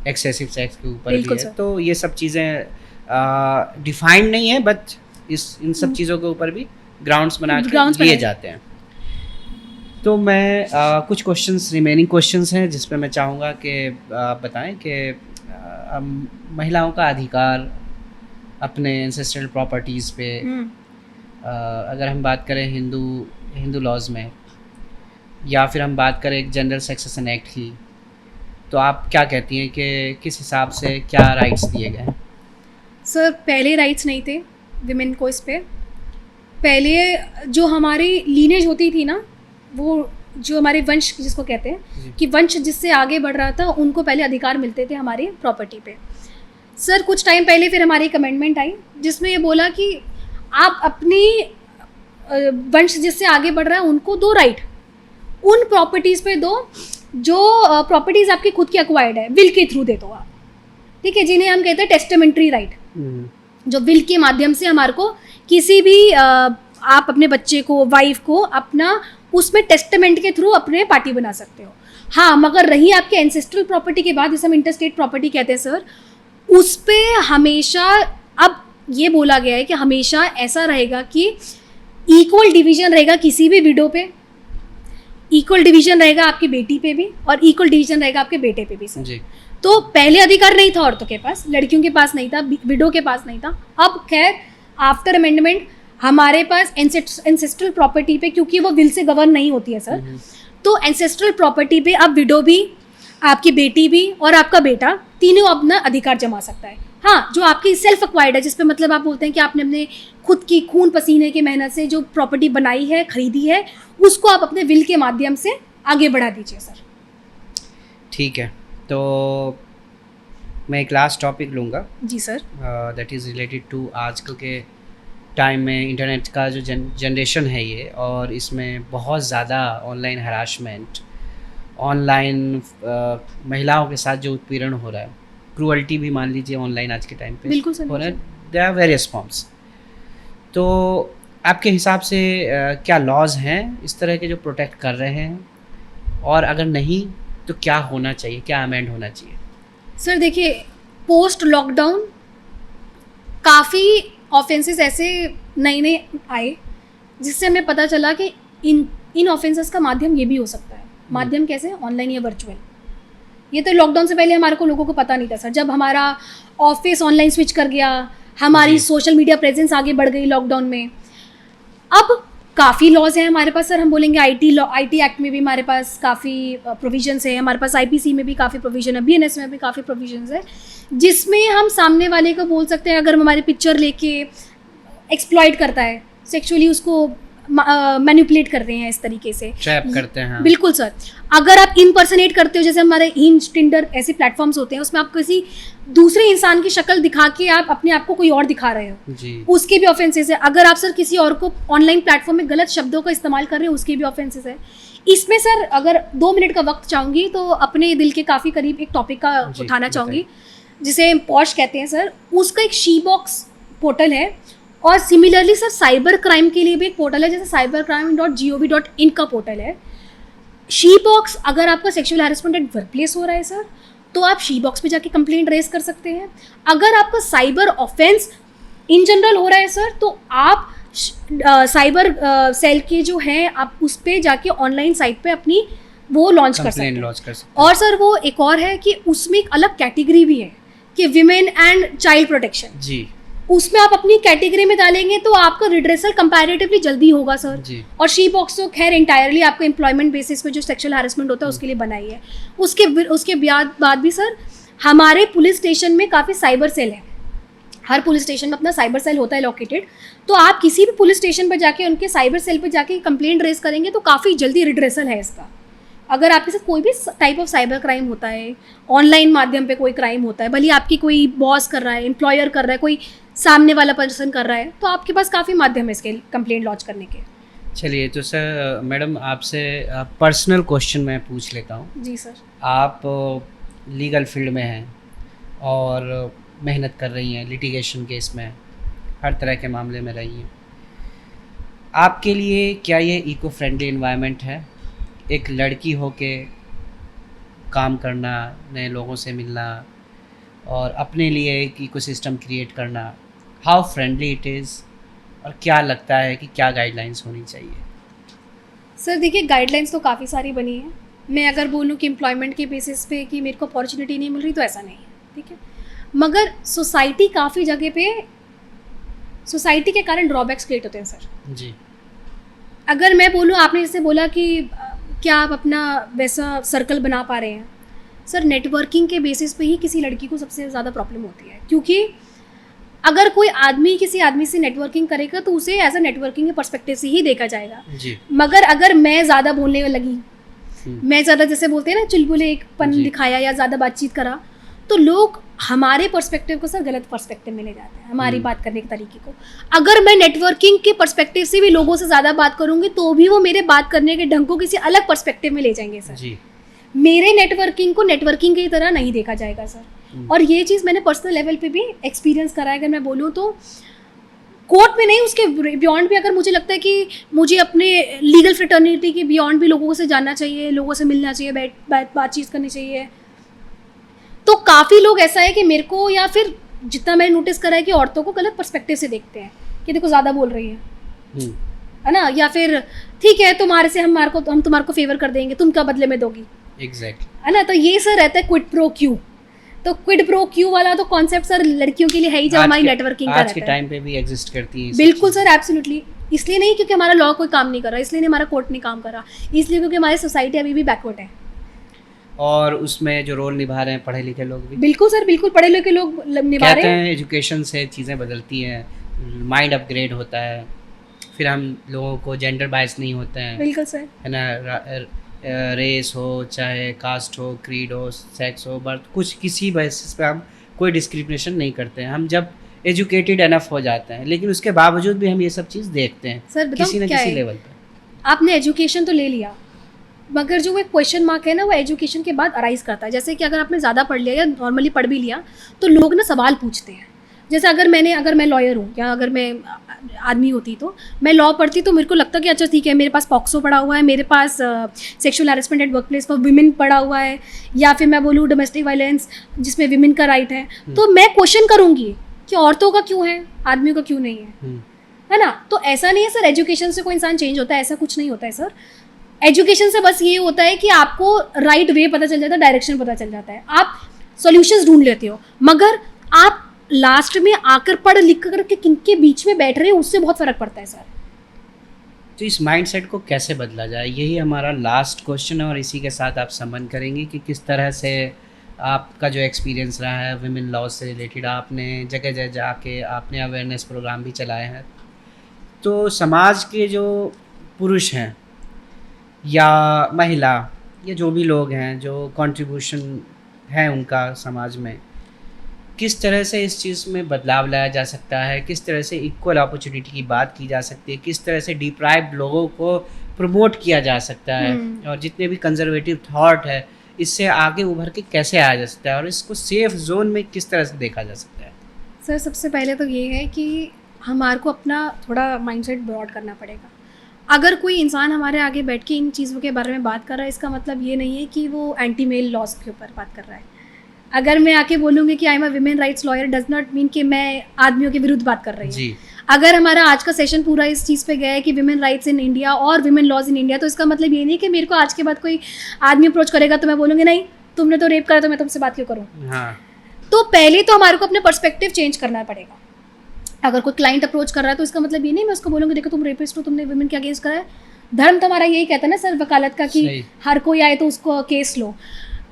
एक्सेसिव सेक्स के ऊपर बिल्कुल भी है। सर। तो ये सब चीज़ें डिफाइंड नहीं है, बट इन सब चीज़ों के ऊपर भी ग्राउंड्स बना के Grounds लिए बनाए। जाते हैं। तो मैं कुछ क्वेश्चंस, रिमेनिंग क्वेश्चंस हैं जिस पे मैं चाहूँगा कि आप बताएं कि महिलाओं का अधिकार अपने एंसेस्ट्रल प्रॉपर्टीज़ पे, अगर हम बात करें हिंदू लॉज में, या फिर हम बात करें एक जनरल सक्सेशन एक्ट की, तो आप क्या कहती हैं कि किस हिसाब से क्या राइट्स दिए गए हैं? सर पहले राइट्स नहीं थे विमेन को इस पे। पहले जो हमारी लीनेज होती थी ना, वो जो हमारे वंश जिसको कहते हैं कि वंश जिससे आगे बढ़ रहा था, उनको पहले अधिकार मिलते थे हमारी प्रॉपर्टी पे। सर कुछ टाइम पहले फिर हमारी एक अमेंडमेंट आई जिसमें ये बोला कि आप अपनी वंश जिससे आगे बढ़ रहा है उनको दो राइट, उन प्रॉपर्टीज़ पे दो जो प्रॉपर्टीज़ आपकी खुद की अक्वायर्ड है, विल के थ्रू दे दो आप, ठीक है, जिन्हें हम कहते हैं टेस्टामेंट्री राइट, जो विल के माध्यम से हमारे को किसी भी आप अपने बच्चे को, वाइफ को अपना उसमें टेस्टामेंट के थ्रू अपने पार्टी बना सकते हो। हाँ, मगर रही आपके एंसेस्ट्रल प्रॉपर्टी के बाद, जिसे हम इंटरस्टेट प्रॉपर्टी कहते हैं सर, उस पर हमेशा अब ये बोला गया है कि हमेशा ऐसा रहेगा कि इक्वल डिवीजन रहेगा किसी भी विडो पे, इक्वल डिवीजन रहेगा आपकी बेटी पे भी, और इक्वल डिवीजन रहेगा आपके बेटे पे भी सर जी। तो पहले अधिकार नहीं था औरतों के पास, लड़कियों के पास नहीं था, विडो के पास नहीं था। अब खैर आफ्टर अमेंडमेंट हमारे पास एंसेस्ट्रल प्रॉपर्टी पे, क्योंकि वो विल से गवर्न नहीं होती है सर, तो एंसेस्ट्रल प्रॉपर्टी पे अब विडो भी, आपकी बेटी भी और आपका बेटा तीनों अपना अधिकार जमा सकता है। हाँ, जो आपकी सेल्फ एक्वायर्ड है, जिस पे मतलब आप बोलते हैं कि आपने अपने खुद की खून पसीने की मेहनत से जो प्रॉपर्टी बनाई है, खरीदी है, उसको आप अपने विल के माध्यम से आगे बढ़ा दीजिए सर। ठीक है, तो मैं एक लास्ट टॉपिक लूँगा, जी sir. That is related to आजकल के टाइम में इंटरनेट का जो जनरेशन है ये, और इसमें बहुत ज़्यादा ऑनलाइन हरासमेंट, ऑनलाइन महिलाओं के साथ जो उत्पीड़न हो रहा है, क्रूअल्टी भी मान लीजिए ऑनलाइन आज के टाइम पे बिल्कुल सर, हो रहा है। There are various forms. तो आपके हिसाब से क्या लॉज हैं इस तरह के जो प्रोटेक्ट कर रहे हैं, और अगर नहीं तो क्या होना चाहिए, क्या अमेंड होना चाहिए? सर देखिए, पोस्ट लॉकडाउन काफ़ी ऑफेंसेस ऐसे नए नए आए जिससे हमें पता चला कि इन ऑफेंसेस का माध्यम ये भी हो सकता है। माध्यम कैसे? ऑनलाइन या वर्चुअल। ये तो लॉकडाउन से पहले हमारे को लोगों को पता नहीं था सर। जब हमारा ऑफिस ऑनलाइन स्विच कर गया, हमारी सोशल मीडिया प्रेजेंस आगे बढ़ गई लॉकडाउन में। अब काफ़ी लॉज हैं हमारे पास सर। हम बोलेंगे आईटी एक्ट में भी हमारे पास काफ़ी प्रोविजंस है, हमारे पास आईपीसी में भी काफ़ी प्रोविजन है, बीएनएस में भी काफ़ी प्रोविजंस है, जिसमें हम सामने वाले को बोल सकते हैं अगर हम हमारी पिक्चर लेके एक्सप्लॉइट करता है, सेक्सुअली उसको मैनिपुलेट करते हैं, इस तरीके से ट्रैप करते हैं। बिल्कुल सर। अगर आप इम्पर्सनेट करते हो, जैसे हमारे हिंज, टिंडर ऐसे प्लेटफॉर्म्स होते हैं, उसमें आप किसी दूसरे इंसान की शक्ल दिखा के आप अपने आप को कोई और दिखा रहे हो जी, उसके भी ऑफेंसेस है। अगर आप सर किसी और को ऑनलाइन प्लेटफॉर्म में गलत शब्दों का इस्तेमाल कर रहे हो, उसके भी ऑफेंसेस है। इसमें सर अगर 2 मिनट का वक्त चाहूँगी तो अपने दिल के काफ़ी करीब एक टॉपिक का उठाना चाहूँगी जिसे पॉश कहते हैं सर। उसका एक शी बॉक्स पोर्टल है, और सिमिलरली सर साइबर क्राइम के लिए भी एक पोर्टल है, जैसे cybercrime.gov.in का पोर्टल है। शी बॉक्स, अगर आपका sexual harassment at work place हो रहा है सर, तो आप शी बॉक्स पे जाके कंप्लेंट रेज कर सकते हैं। अगर आपका साइबर ऑफेंस इन जनरल हो रहा है सर, तो आप साइबर सेल के जो है आप उस पर जाके ऑनलाइन साइट पे अपनी वो लॉन्च कर सकते हैं। और सर वो एक और है कि उसमें एक अलग कैटेगरी भी है कि विमेन एंड चाइल्ड प्रोटेक्शन जी। उसमें आप अपनी कैटेगरी में डालेंगे तो आपका रिड्रेसल कंपैरेटिवली जल्दी होगा सर जी। और शी बॉक्स तो खैर इंटायरली आपको एम्प्लॉयमेंट बेसिस पे जो सेक्सुअल हैरेसमेंट होता है उसके लिए बनाई है। उसके बाद भी सर हमारे पुलिस स्टेशन में काफ़ी साइबर सेल है। हर पुलिस स्टेशन में अपना साइबर सेल होता है लोकेटेड, तो आप किसी भी पुलिस स्टेशन पर जाके उनके साइबर सेल पर जाके कंप्लेंट रेज करेंगे तो काफ़ी जल्दी रिड्रेसल है इसका। अगर आपके साथ कोई भी टाइप ऑफ साइबर क्राइम होता है, ऑनलाइन माध्यम पे कोई क्राइम होता है, भले आपकी कोई बॉस कर रहा है, एम्प्लॉयर कर रहा है, कोई सामने वाला पर्सन कर रहा है, तो आपके पास काफ़ी माध्यम है इसके कंप्लेंट लॉन्च करने के। चलिए, तो सर मैडम आपसे पर्सनल क्वेश्चन मैं पूछ लेता हूँ। जी सर। आप लीगल फील्ड में हैं और मेहनत कर रही हैं, लिटिगेशन केस में हर तरह के मामले में रही हैं। आपके लिए क्या ये इको फ्रेंडली इन्वायरमेंट है? एक लड़की हो के काम करना, नए लोगों से मिलना और अपने लिए एक इकोसिस्टम क्रिएट करना, हाउ फ्रेंडली इट इज़, और क्या लगता है कि क्या गाइडलाइंस होनी चाहिए? सर देखिए, गाइडलाइंस तो काफ़ी सारी बनी है। मैं अगर बोलूँ कि एम्प्लॉयमेंट के बेसिस पे कि मेरे को अपॉर्चुनिटी नहीं मिल रही, तो ऐसा नहीं है, ठीक है। मगर सोसाइटी काफ़ी जगह पे सोसाइटी के कारण ड्रॉबैक्स क्रिएट होते हैं सर जी। अगर मैं बोलूँ, आपने जैसे बोला कि क्या आप अपना वैसा सर्कल बना पा रहे हैं, सर नेटवर्किंग के बेसिस पे ही किसी लड़की को सबसे ज़्यादा प्रॉब्लम होती है। क्योंकि अगर कोई आदमी किसी आदमी से नेटवर्किंग करेगा तो उसे एज अ नेटवर्किंग के पर्सपेक्टिव से ही देखा जाएगा जी। मगर अगर मैं ज़्यादा बोलने लगी, मैं ज़्यादा जैसे बोलते हैं ना चुलबुले एक पन दिखाया या ज़्यादा बातचीत करा, तो लोग हमारे पर्सपेक्टिव को सर गलत पर्सपेक्टिव में ले जाते हैं, हमारी बात करने के तरीके को। अगर मैं नेटवर्किंग के पर्सपेक्टिव से भी लोगों से ज़्यादा बात करूँगी तो भी वो मेरे बात करने के ढंग को किसी अलग पर्सपेक्टिव में ले जाएंगे सर जी। मेरे नेटवर्किंग को नेटवर्किंग की तरह नहीं देखा जाएगा सर। और ये चीज़ मैंने पर्सनल लेवल पे भी एक्सपीरियंस करा है। अगर मैं बोलूँ तो कोर्ट में नहीं, उसके बियॉन्ड भी अगर मुझे लगता है कि मुझे अपने लीगल फ्रेटर्निटी के बियॉन्ड भी लोगों से जानना चाहिए, लोगों से मिलना चाहिए, बातचीत करनी चाहिए, तो काफ़ी लोग ऐसा है कि मेरे को, या फिर जितना मैंने नोटिस करा है कि औरतों को गलत पर्सपेक्टिव से देखते हैं कि देखो ज़्यादा बोल रही है ना, या फिर ठीक है तुम्हारे से हम तुम्हारे को फेवर कर देंगे, तुम क्या बदले में दोगी, एग्जैक्टली है ना। तो ये सर रहता है क्विड प्रो क्यू। तो क्विड प्रो क्यू वाला तो कॉन्सेप्ट सर लड़कियों के लिए है ही, जब हमारी नेटवर्किंग का रहता है। आज के टाइम पे भी एग्जिस्ट करती है। बिल्कुल सर, एब्सोल्युटली। इसलिए नहीं क्योंकि हमारा लॉ कोई काम नहीं कर रहा, इसलिए नहीं हमारा कोर्ट नहीं काम कर रहा, इसलिए क्योंकि हमारी सोसाइटी अभी भी बैकवर्ड है। और उसमें जो रोल निभा रहे हैं पढ़े लिखे लोग भी। बिल्कुल सर, बिल्कुल पढ़े लिखे लोग निभा रहे हैं। एजुकेशन से चीज़ें बदलती हैं, माइंड अपग्रेड होता है, फिर हम लोगों को जेंडर बायस नहीं होते हैं। बिल्कुल सर, है ना, रेस हो, चाहे कास्ट हो, क्रीड हो, सेक्स हो, बर्थ, कुछ किसी बेसिस पे हम कोई डिस्क्रिमिनेशन नहीं करते हैं, हम जब एजुकेटेड एनफ हो जाते हैं, लेकिन उसके बावजूद भी हम ये सब चीज़ देखते हैं सर बताऊं किसी न क्या किसी है? लेवल पे। आपने एजुकेशन तो ले लिया, मगर जो वो क्वेश्चन मार्क है ना, वो एजुकेशन के बाद अराइज करता है। जैसे कि अगर आपने ज़्यादा पढ़ लिया या नॉर्मली पढ़ भी लिया, तो लोग ना सवाल पूछते हैं। जैसे अगर मैं लॉयर हूँ या अगर मैं आदमी होती तो मैं लॉ पढ़ती, तो मेरे को लगता कि अच्छा ठीक है, मेरे पास पॉक्सो पड़ा हुआ है, मेरे पास sexual harassment at work place for women पड़ा हुआ है, या फिर मैं बोलूँ डोमेस्टिक वायलेंस जिसमें विमेन का राइट है, तो मैं क्वेश्चन करूँगी कि औरतों का क्यों है, आदमियों का क्यों नहीं है ना? तो ऐसा नहीं है सर, एजुकेशन से कोई इंसान चेंज होता है, ऐसा कुछ नहीं होता है सर। एजुकेशन से बस ये होता है कि आपको राइट वे पता चल जाता है, डायरेक्शन पता चल जाता है, आप सॉल्यूशंस ढूंढ लेते हो। मगर आप लास्ट में आकर पढ़ लिख करके किनके बीच में बैठ रहे हो, उससे बहुत फर्क पड़ता है सर। तो इस माइंडसेट को कैसे बदला जाए, यही हमारा लास्ट क्वेश्चन है, और इसी के साथ आप संबंध करेंगे कि किस तरह से आपका जो एक्सपीरियंस रहा है विमेन लॉ से रिलेटेड, आपने जगह जगह जाके आपने अवेयरनेस प्रोग्राम भी चलाए हैं। तो समाज के जो पुरुष हैं या महिला या जो भी लोग हैं, जो कंट्रीब्यूशन है उनका समाज में, किस तरह से इस चीज़ में बदलाव लाया जा सकता है, किस तरह से इक्वल अपॉर्चुनिटी की बात की जा सकती है, किस तरह से डिप्राइव्ड लोगों को प्रमोट किया जा सकता है, और जितने भी कंजर्वेटिव थॉट है इससे आगे उभर के कैसे आया जा सकता है, और इसको सेफ जोन में किस तरह से देखा जा सकता है। सर सबसे पहले तो ये है कि हमारे को अपना थोड़ा माइंडसेट ब्रॉड करना पड़ेगा। अगर कोई इंसान हमारे आगे बैठ के इन चीज़ों के बारे में बात कर रहा है, इसका मतलब ये नहीं है कि वो एंटी मेल लॉज के ऊपर बात कर रहा है। अगर मैं आके बोलूँगी कि I am a women rights lawyer, does not mean कि मैं आदमियों के विरुद्ध बात कर रही हूँ जी। अगर हमारा आज का सेशन पूरा इस चीज़ पे गया है कि विमेन राइट्स इन इंडिया और विमेन लॉज इन इंडिया, तो इसका मतलब ये नहीं कि मेरे को आज के बाद कोई आदमी अप्रोच करेगा तो मैं बोलूँगी नहीं तुमने तो रेप करा तो मैं तुमसे बात क्यों करूँ। हाँ। तो पहले तो हमारे को अपने पर्सपेक्टिव चेंज करना पड़ेगा। अगर कोई क्लाइंट अप्रोच कर रहा है तो इसका मतलब ये नहीं मैं उसको बोलूँगी देखो तुम रेपिस्ट हो, तुमने विमेन के अगेंस्ट करा है। धर्म तो हमारा यही कहता है ना सर, वकालत का, कि हर कोई आए तो उसको केस लो।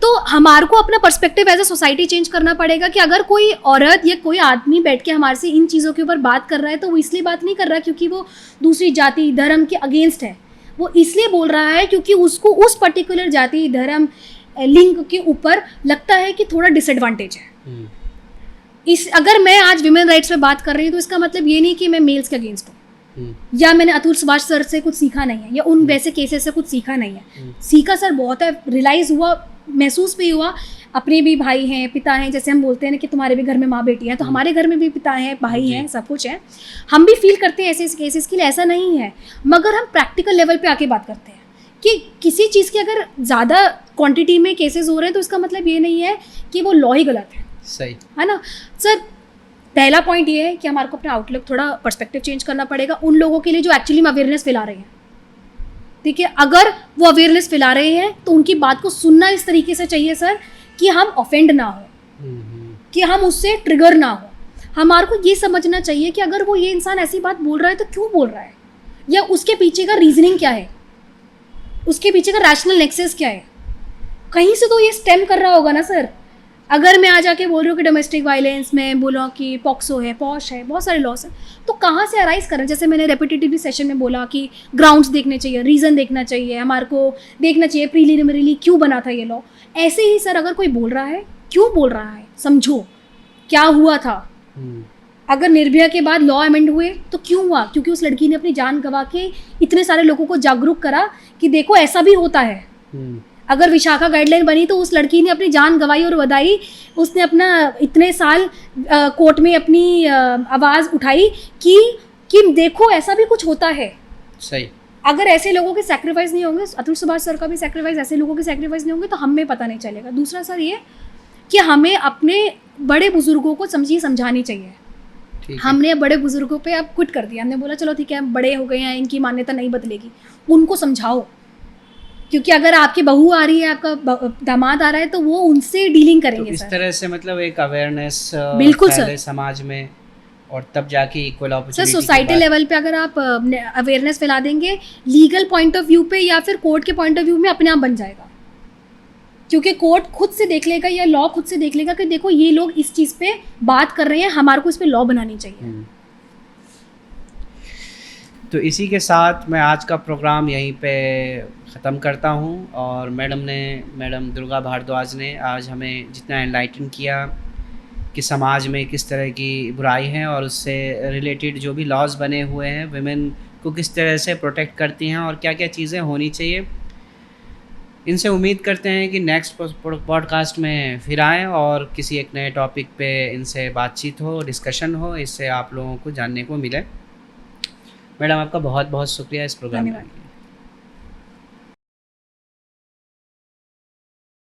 तो हमारे को अपना perspective as a society change करना पड़ेगा कि अगर कोई औरत या कोई आदमी बैठ के हमारे से इन चीज़ों के ऊपर बात कर रहा है तो वो इसलिए बात नहीं कर रहा क्योंकि वो दूसरी जाति धर्म के अगेंस्ट है, वो इसलिए बोल रहा है क्योंकि उसको उस पर्टिकुलर जाति धर्म लिंग के ऊपर लगता है कि थोड़ा डिसएडवांटेज है। अगर मैं आज विमेन राइट्स पे बात कर रही हूँ तो इसका मतलब ये नहीं कि मैं मेल्स के अगेंस्ट हूँ, या मैंने अतुल सुभाष सर से कुछ सीखा नहीं है, या उन वैसे केसेस से कुछ सीखा नहीं है। सीखा सर बहुत है, रियलाइज हुआ, महसूस भी हुआ। अपने भी भाई हैं, पिता हैं, जैसे हम बोलते हैं ना कि तुम्हारे भी घर में माँ बेटी हैं, तो हमारे घर में भी पिता हैं, भाई हैं, सब कुछ है। हम भी फील करते हैं ऐसे केसेस के लिए, ऐसा नहीं है। मगर हम प्रैक्टिकल लेवल पे आके बात करते हैं कि किसी चीज़ की अगर ज़्यादा क्वांटिटी में केसेस हो रहे हैं तो इसका मतलब ये नहीं है कि वो लॉ ही गलत है। सही है ना सर। पहला पॉइंट ये है कि हमारे को अपना आउटलुक थोड़ा पर्सपेक्टिव चेंज करना पड़ेगा उन लोगों के लिए जो एक्चुअली में अवेयरनेस फैला रहे हैं। ठीक है, अगर वो अवेयरनेस फैला रहे हैं तो उनकी बात को सुनना इस तरीके से चाहिए सर कि हम ऑफेंड ना हो, कि हम उससे ट्रिगर ना हो। हमारे को ये समझना चाहिए कि अगर वो ये इंसान ऐसी बात बोल रहा है तो क्यों बोल रहा है, या उसके पीछे का रीजनिंग क्या है, उसके पीछे का रैशनल नेक्सस क्या है। कहीं से तो ये स्टेम कर रहा होगा ना सर। अगर मैं आ जाके बोल रही हूँ कि डोमेस्टिक वायलेंस में बोला कि पॉक्सो है, पॉश है, बहुत सारे लॉस हैं, तो कहाँ से अराइज कर रहे हैं। जैसे मैंने रेपिटेटिवली सेशन में बोला कि ग्राउंड्स देखने चाहिए, रीज़न देखना चाहिए, हमारे को देखना चाहिए प्रीलिमिनरीली क्यों बना था ये लॉ। ऐसे ही सर अगर कोई बोल रहा है, क्यों बोल रहा है, समझो क्या हुआ था। अगर निर्भया के बाद लॉ अमेंड हुए तो क्यों हुआ, क्योंकि उस लड़की ने अपनी जान गंवा के इतने सारे लोगों को जागरूक करा कि देखो ऐसा भी होता है। अगर विशाखा गाइडलाइन बनी तो उस लड़की ने अपनी जान गंवाई और बधाई, उसने अपना इतने साल कोर्ट में अपनी आवाज़ उठाई कि देखो ऐसा भी कुछ होता है। सही। अगर ऐसे लोगों के सैक्रिफाइस नहीं होंगे, अतुल सुभाष सर का भी सैक्रिफाइस, ऐसे लोगों के सैक्रिफाइस नहीं होंगे तो हमें पता नहीं चलेगा। दूसरा सर ये कि हमें अपने बड़े बुजुर्गों को समझानी चाहिए। हमने बड़े बुजुर्गों पे अब क्विट कर दिया, हमने बोला चलो ठीक है हम बड़े हो गए हैं, इनकी मान्यता नहीं बदलेगी। उनको समझाओ, क्योंकि अगर आपकी बहू आ रही है, आपका दामाद आ रहा है तो वो उनसे डीलिंग करेंगे। तो इस तरह से मतलब एक अवेयरनेस बिल्कुल सर समाज में, और तब जाके equal opportunity sir society level पे अगर आप अवेयरनेस फैला देंगे, लीगल पॉइंट ऑफ व्यू पे या फिर कोर्ट के पॉइंट ऑफ व्यू में अपने आप बन जाएगा। क्योंकि कोर्ट खुद से देख लेगा या लॉ खुद से देख लेगा कि देखो ये लोग इस चीज़ पे बात कर रहे हैं, हमारे को इस पे लॉ बनानी चाहिए। तो इसी के साथ मैं आज का प्रोग्राम यहीं पे ख़त्म करता हूँ। और मैडम दुर्गा भारद्वाज ने आज हमें जितना एनलाइटन किया कि समाज में किस तरह की बुराई है और उससे रिलेटेड जो भी लॉज बने हुए हैं, वुमेन को किस तरह से प्रोटेक्ट करती हैं और क्या क्या चीज़ें होनी चाहिए, इनसे उम्मीद करते हैं कि नेक्स्ट पॉडकास्ट में फिर आएँ और किसी एक नए टॉपिक पे इनसे बातचीत हो, डिस्कशन हो, इससे आप लोगों को जानने को मिले। मैडम आपका बहुत बहुत शुक्रिया इस प्रोग्राम में। धन्यवाद।